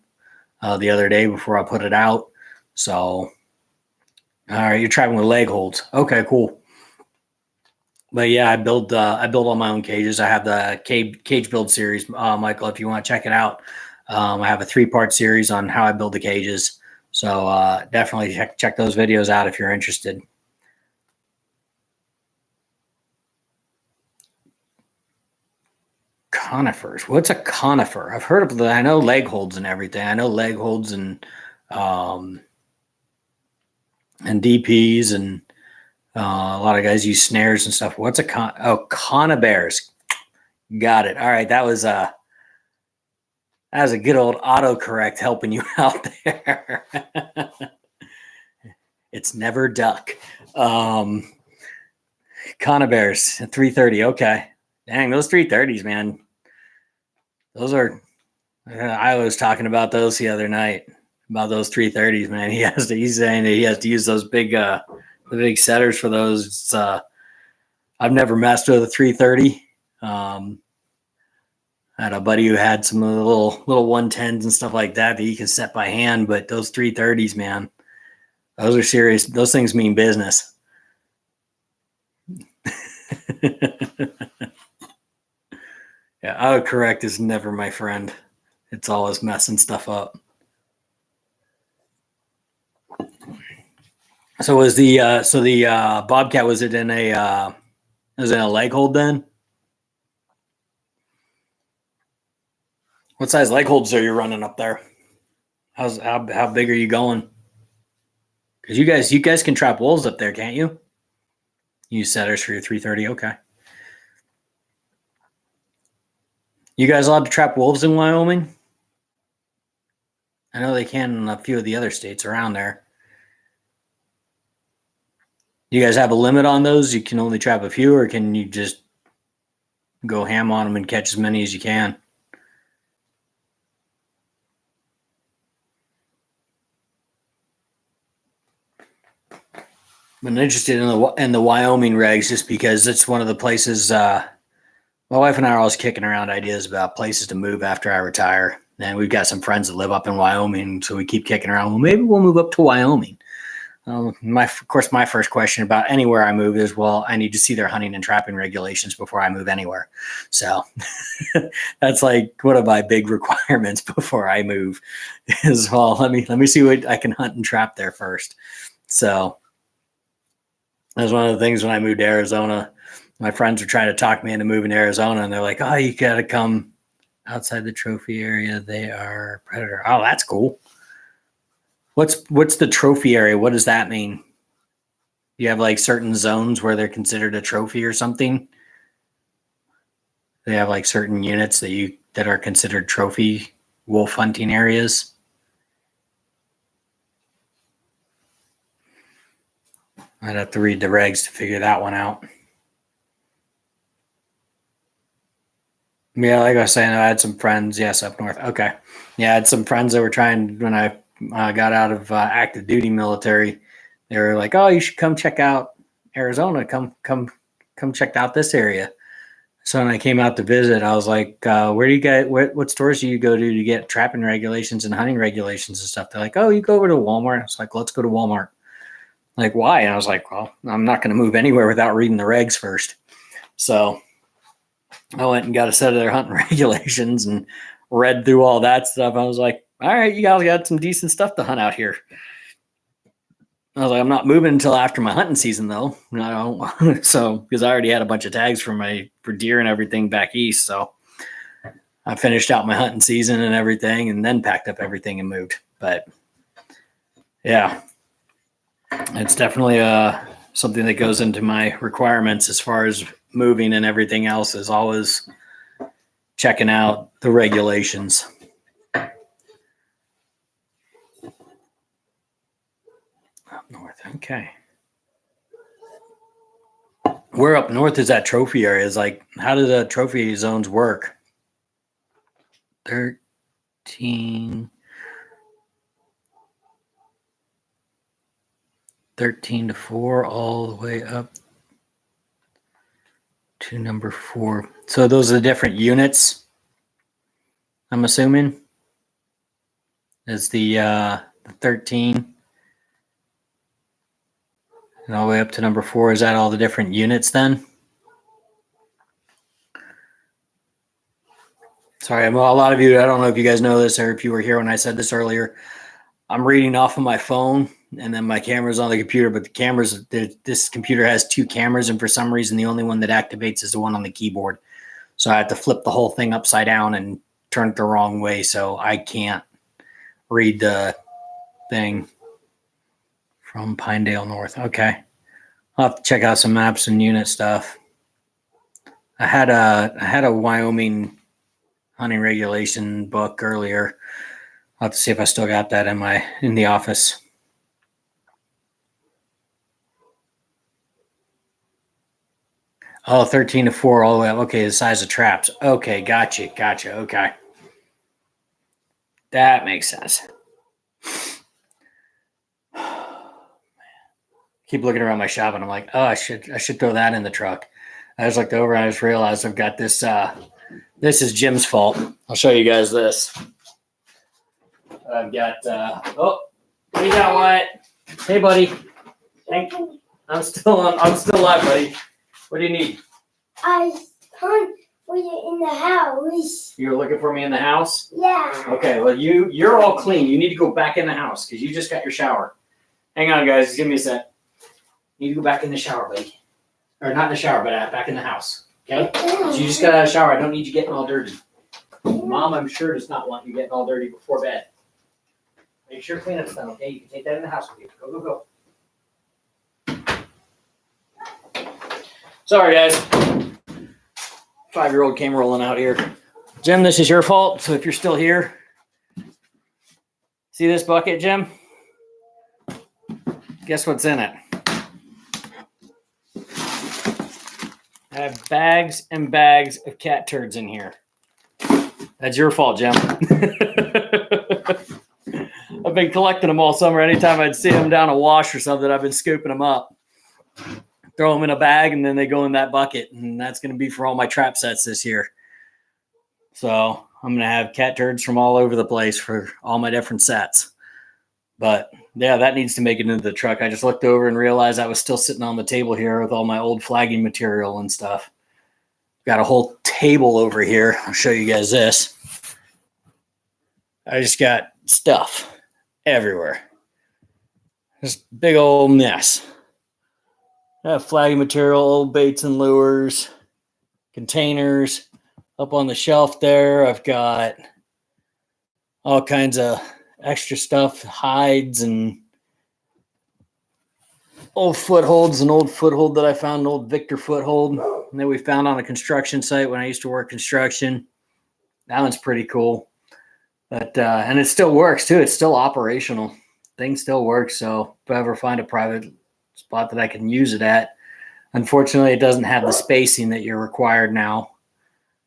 the other day before I put it out. So, all right, you're traveling with leg holds. Okay, cool. But yeah, I build all my own cages. I have the cage build series, Michael. If you want to check it out, I have a 3-part series on how I build the cages. So definitely check those videos out if you're interested. Conifers. What's a conifer? I've heard of that. I know leg holds and everything. I know leg holds and DPs and a lot of guys use snares and stuff. What's a conifers? Got it. All right, that was a good old autocorrect helping you out there. It's never duck. Conifers 330. Okay. Dang, those 330s, man. Those are, I was talking about those the other night, about those 330s, man. He's saying that he has to use those big setters for those. I've never messed with a 330. I had a buddy who had some of the little 110s and stuff like that you can set by hand, but those 330s, man, those are serious. Those things mean business. Yeah, autocorrect is never my friend. It's always messing stuff up. So was the Bobcat, was it in a leg hold then? What size leg holds are you running up there? How big are you going? Because you guys can trap wolves up there, can't you? Use setters for your 330. Okay. You guys allowed to trap wolves in Wyoming? I know they can in a few of the other states around there. Do you guys have a limit on those? You can only trap a few, or can you just go ham on them and catch as many as you can? I'm interested in the Wyoming regs just because it's one of the places. My wife and I are always kicking around ideas about places to move after I retire. And we've got some friends that live up in Wyoming, so we keep kicking around. Well, maybe we'll move up to Wyoming. My first question about anywhere I move is, well, I need to see their hunting and trapping regulations before I move anywhere. So that's like one of my big requirements before I move is, well, let me see what I can hunt and trap there first. So that was one of the things when I moved to Arizona. My friends were trying to talk me into moving to Arizona, and they're like, oh, you got to come outside the trophy area. They are predator. Oh, that's cool. What's the trophy area? What does that mean? You have like certain zones where they're considered a trophy or something? They have like certain units that are considered trophy wolf hunting areas? I'd have to read the regs to figure that one out. Yeah, like I was saying, I had some friends. Yes, up north. Okay. Yeah, I had some friends that were trying, when I got out of active duty military, they were like, oh, you should come check out Arizona. Come check out this area. So when I came out to visit, I was like, where do you guys, what stores do you go to get trapping regulations and hunting regulations and stuff? They're like, oh, you go over to Walmart. I was like, let's go to Walmart. Like, why? And I was like, well, I'm not going to move anywhere without reading the regs first. So I went and got a set of their hunting regulations and read through all that stuff. I was like, all right, you guys got some decent stuff to hunt out here. I was like, I'm not moving until after my hunting season, though. I don't, so because I already had a bunch of tags for deer and everything back east. So I finished out my hunting season and everything, and then packed up everything and moved. But yeah, it's definitely something that goes into my requirements as far as moving and everything else. Is always checking out the regulations. Up north, okay. Where up north is that trophy area? Is like, how do the trophy zones work? 13 to 4 all the way up to number 4. So those are the different units, I'm assuming. Is the 13 and all the way up to number 4. Is that all the different units then? Sorry, a lot of you, I don't know if you guys know this or if you were here when I said this earlier. I'm reading off of my phone and then my camera's on the computer, but this computer has 2 cameras, and for some reason the only one that activates is the one on the keyboard. So I have to flip the whole thing upside down and turn it the wrong way, so I can't read the thing from Pinedale North. Okay. I'll have to check out some maps and unit stuff. I had a Wyoming hunting regulation book earlier. I'll have to see if I still got that in the office. Oh, 13 to 4 all the way up. Okay, the size of traps. Okay, gotcha. Okay. That makes sense. Keep looking around my shop and I'm like, oh, I should throw that in the truck. I just looked over and I just realized I've got this. This is Jim's fault. I'll show you guys this. I've got. Oh, what do you got, Wyatt? Hey, buddy. I'm still live, buddy. What do you need? I hunt for you in the house. You were looking for me in the house? Yeah. Okay. Well, you're all clean. You need to go back in the house because you just got your shower. Hang on, guys. Give me a sec. You need to go back in the shower, buddy. Or not in the shower, but back in the house. Okay? So you just got out of the shower. I don't need you getting all dirty. Mom, I'm sure, does not want you getting all dirty before bed. Make sure cleanup's done, okay? You can take that in the house with you. Go. Sorry, guys. 5-year-old came rolling out here. Jim, this is your fault. So if you're still here, see this bucket, Jim? Guess what's in it? I have bags and bags of cat turds in here. That's your fault, Jim. I've been collecting them all summer. Anytime I'd see them down a wash or something, I've been scooping them up. Throw them in a bag, and then they go in that bucket. And that's going to be for all my trap sets this year. So I'm going to have cat turds from all over the place for all my different sets. But yeah, that needs to make it into the truck. I just looked over and realized I was still sitting on the table here with all my old flagging material and stuff. Got a whole table over here. I'll show you guys this. I just got stuff everywhere. Just big old mess. I have flagging material, old baits and lures, containers. Up on the shelf there, I've got all kinds of extra stuff, hides and old footholds. An old foothold that I found, an old Victor foothold that we found on a construction site when I used to work construction. That one's pretty cool. But and it still works too. It's still operational. Thing still works. So if I ever find a private spot that I can use it at, unfortunately, it doesn't have the spacing that you're required now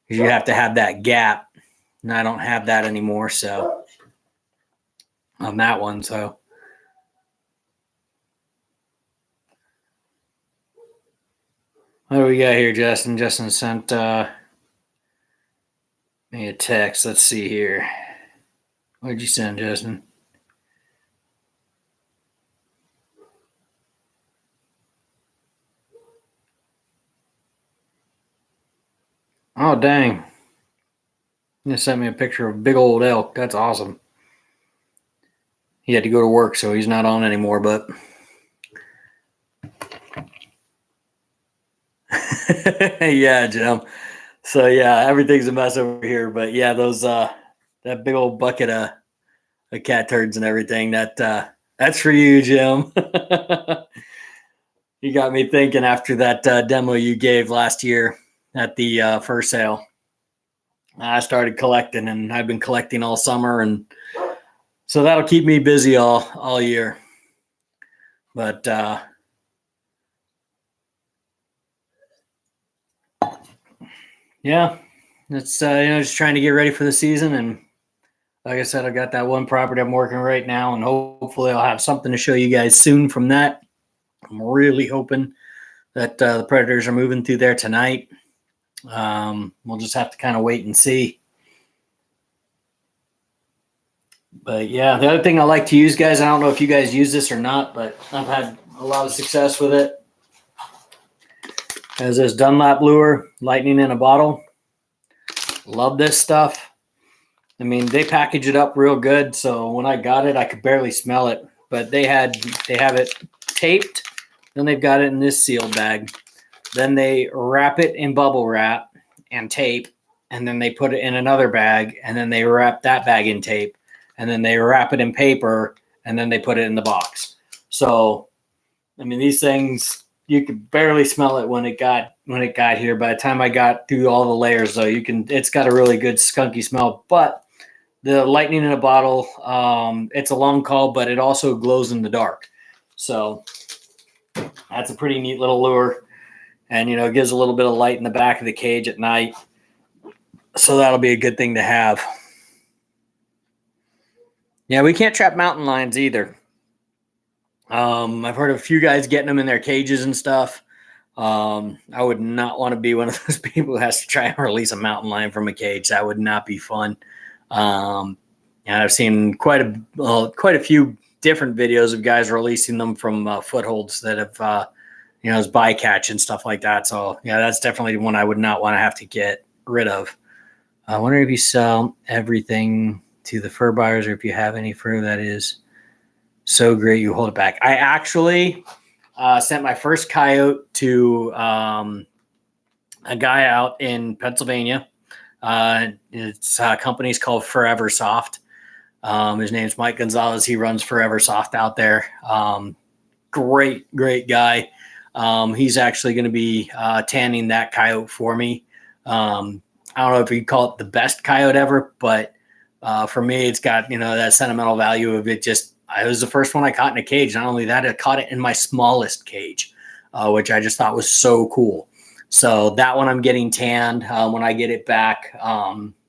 because you have to have that gap. And I don't have that anymore. So on that one, so. What do we got here, Justin? Justin sent me a text. Let's see here. What did you send, Justin? Oh, dang. You sent me a picture of a big old elk. That's awesome. He had to go to work, so he's not on anymore, but yeah, Jim. So yeah, everything's a mess over here. But yeah, those that big old bucket of cat turds and everything, that's for you, Jim. You got me thinking after that demo you gave last year at the fur sale. I started collecting, and I've been collecting all summer, and so that'll keep me busy all year. But yeah, it's just trying to get ready for the season, and like I said, I got that one property I'm working right now, and hopefully I'll have something to show you guys soon from that. I'm really hoping that the predators are moving through there tonight. We'll just have to kind of wait and see. But yeah, the other thing I like to use, guys, I don't know if you guys use this or not, but I've had a lot of success with it. As this Dunlap lure, lightning in a bottle. Love this stuff. I mean, they package it up real good, so when I got it, I could barely smell it. But they have it taped, then they've got it in this sealed bag. Then they wrap it in bubble wrap and tape, and then they put it in another bag, and then they wrap that bag in tape, and then they wrap it in paper, and then they put it in the box. So, I mean, these things, you could barely smell it when it got here. By the time I got through all the layers, though, it's got a really good skunky smell. But the lightning in a bottle, it's a long call, but it also glows in the dark. So that's a pretty neat little lure. And, it gives a little bit of light in the back of the cage at night. So that'll be a good thing to have. Yeah, we can't trap mountain lions either. I've heard of a few guys getting them in their cages and stuff. I would not want to be one of those people who has to try and release a mountain lion from a cage. That would not be fun. And I've seen quite a few different videos of guys releasing them from footholds that have, as bycatch and stuff like that. So yeah, that's definitely one I would not want to have to get rid of. I wonder if you sell everything to the fur buyers, or if you have any fur that is so great you hold it back. I actually sent my first coyote to a guy out in Pennsylvania. It's company's called Forever Soft. His name's Mike Gonzalez. He runs Forever Soft out there. Great guy. He's actually going to be tanning that coyote for me. I don't know if you call it the best coyote ever, but for me, it's got, that sentimental value of it. It was the first one I caught in a cage. Not only that, I caught it in my smallest cage, which I just thought was so cool. So that one I'm getting tanned. When I get it back,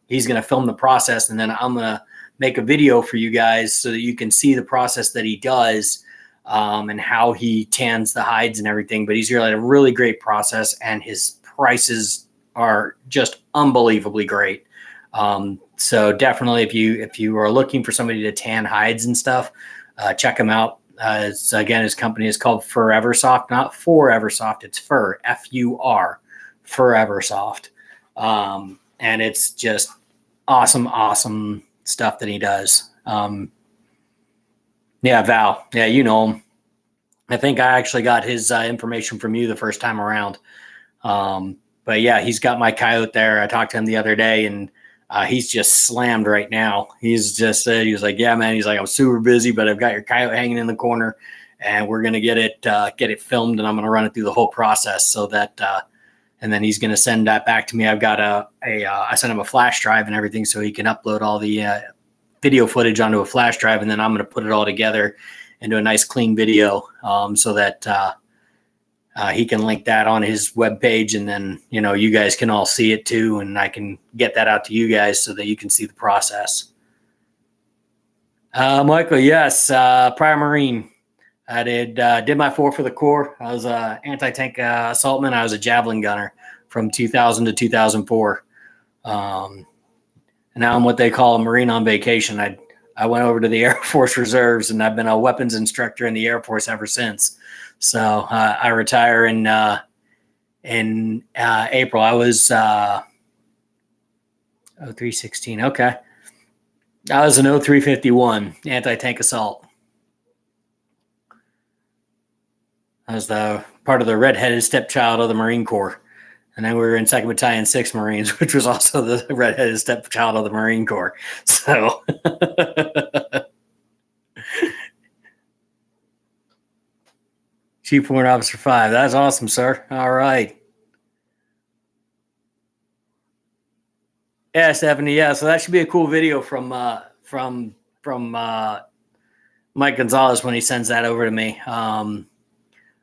he's going to film the process, and then I'm going to make a video for you guys so that you can see the process that he does and how he tans the hides and everything. But he's really a really great process, and his prices are just unbelievably great. So definitely, if you are looking for somebody to tan hides and stuff, check him out. His company is called Forever Soft, not Forever Soft. It's Fur, F-U-R, Forever Soft. And it's just awesome stuff that he does. Yeah, Val. Yeah, you know him. I think I actually got his information from you the first time around. But yeah, he's got my coyote there. I talked to him the other day, and he's just slammed right now. He's just said, he was like, yeah, man. He's like, I'm super busy, but I've got your coyote hanging in the corner, and we're going to get it filmed, and I'm going to run it through the whole process so that, and then he's going to send that back to me. I've got I sent him a flash drive and everything so he can upload all the video footage onto a flash drive, and then I'm going to put it all together into a nice clean video so that he can link that on his webpage, and then, you guys can all see it too, and I can get that out to you guys so that you can see the process. Michael, yes, Prior Marine. I did my 4 for the Corps. I was a anti-tank assaultman. I was a javelin gunner from 2000 to 2004. And now I'm what they call a Marine on vacation. I went over to the Air Force Reserves, and I've been a weapons instructor in the Air Force ever since. So I retire in April. I was 0316. Okay. I was an 0351 anti-tank assault. I was the part of the redheaded stepchild of the Marine Corps. And then we were in 2nd Battalion, 6th Marines, which was also the redheaded stepchild of the Marine Corps. So Chief Warrant Officer 5. That's awesome, sir. All right. Yeah, Stephanie. Yeah, so that should be a cool video from Mike Gonzalez when he sends that over to me.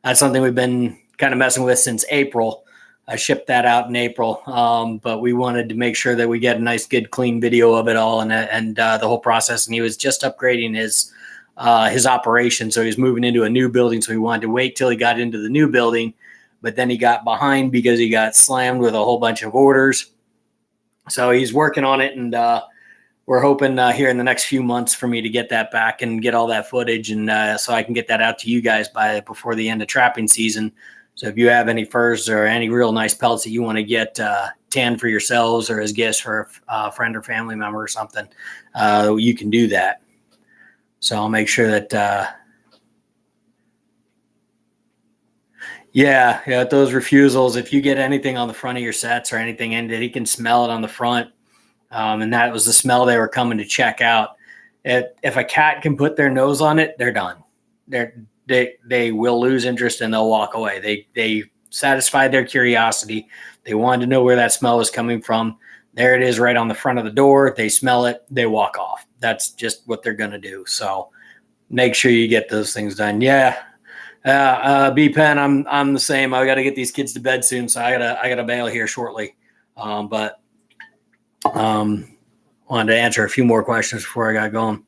That's something we've been kind of messing with since April. I shipped that out in April, but we wanted to make sure that we get a nice, good, clean video of it all and the whole process. And he was just upgrading his operation, so he was moving into a new building. So he wanted to wait till he got into the new building, but then he got behind because he got slammed with a whole bunch of orders. So he's working on it, and we're hoping here in the next few months for me to get that back and get all that footage, and so I can get that out to you guys before the end of trapping season. So if you have any furs or any real nice pelts that you want to get tanned for yourselves or as gifts for a friend or family member or something, you can do that. So I'll make sure that yeah, those refusals, if you get anything on the front of your sets or anything in it, he can smell it on the front. And that was the smell they were coming to check out. If a cat can put their nose on it, they're done. They will lose interest and they'll walk away. They satisfied their curiosity. They wanted to know where that smell was coming from. There it is right on the front of the door. They smell it. They walk off. That's just what they're going to do. So make sure you get those things done. Yeah. B-Pen, I'm the same. I got to get these kids to bed soon. So I gotta bail here shortly. But wanted to answer a few more questions before I got going.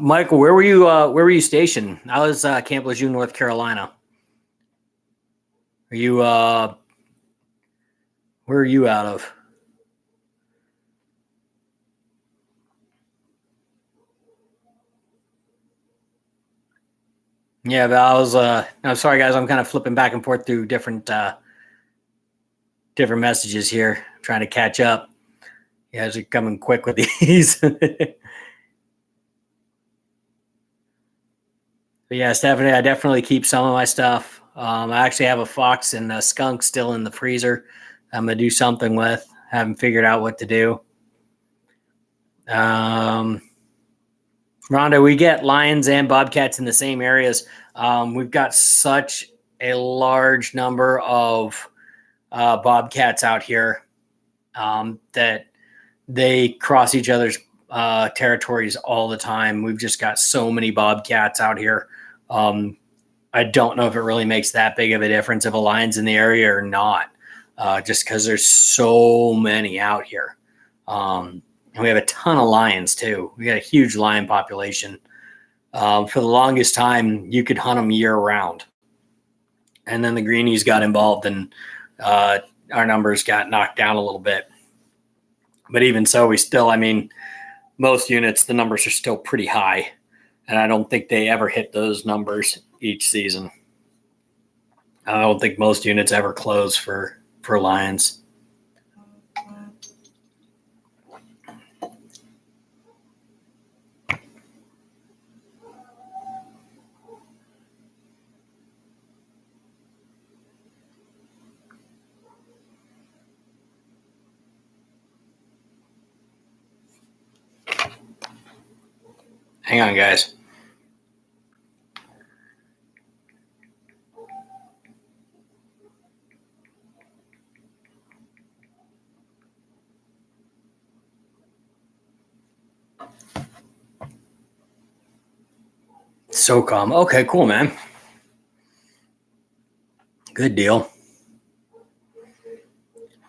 Michael, where were you stationed? I was Camp Lejeune, North Carolina. Are you where are you out of? Yeah, but I'm sorry guys, I'm kind of flipping back and forth through different messages here, trying to catch up. You guys are coming quick with these. But yeah, Stephanie, I definitely keep some of my stuff. I actually have a fox and a skunk still in the freezer. I'm going to do something with. Haven't figured out what to do. Rhonda, we get lions and bobcats in the same areas. We've got such a large number of bobcats out here that they cross each other's territories all the time. We've just got so many bobcats out here. I don't know if it really makes that big of a difference if a lion's in the area or not, just because there's so many out here. And we have a ton of lions too. We got a huge lion population. For the longest time, you could hunt them year round. And then the greenies got involved and our numbers got knocked down a little bit. But even so, most units, the numbers are still pretty high. And I don't think they ever hit those numbers each season. I don't think most units ever close for lions. Hang on, guys. SOCOM. Okay, cool, man. Good deal.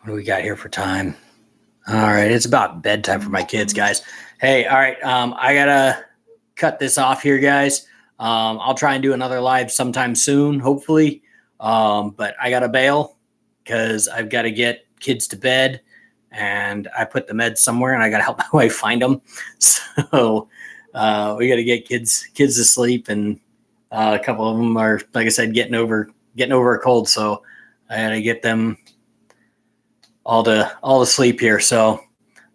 What do we got here for time? All right, it's about bedtime for my kids, guys. Hey, all right, I gotta cut this off here, guys. I'll try and do another live sometime soon, hopefully. But I gotta bail because I've got to get kids to bed, and I put the meds somewhere, and I gotta help my wife find them. So we got to get kids to sleep, and a couple of them are, like I said, getting over a cold. So I got to get them all to sleep here. So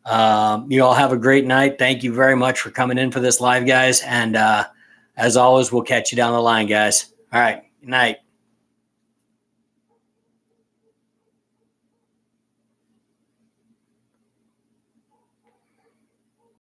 you all have a great night. Thank you very much for coming in for this live, guys. And as always, we'll catch you down the line, guys. All right. Good night.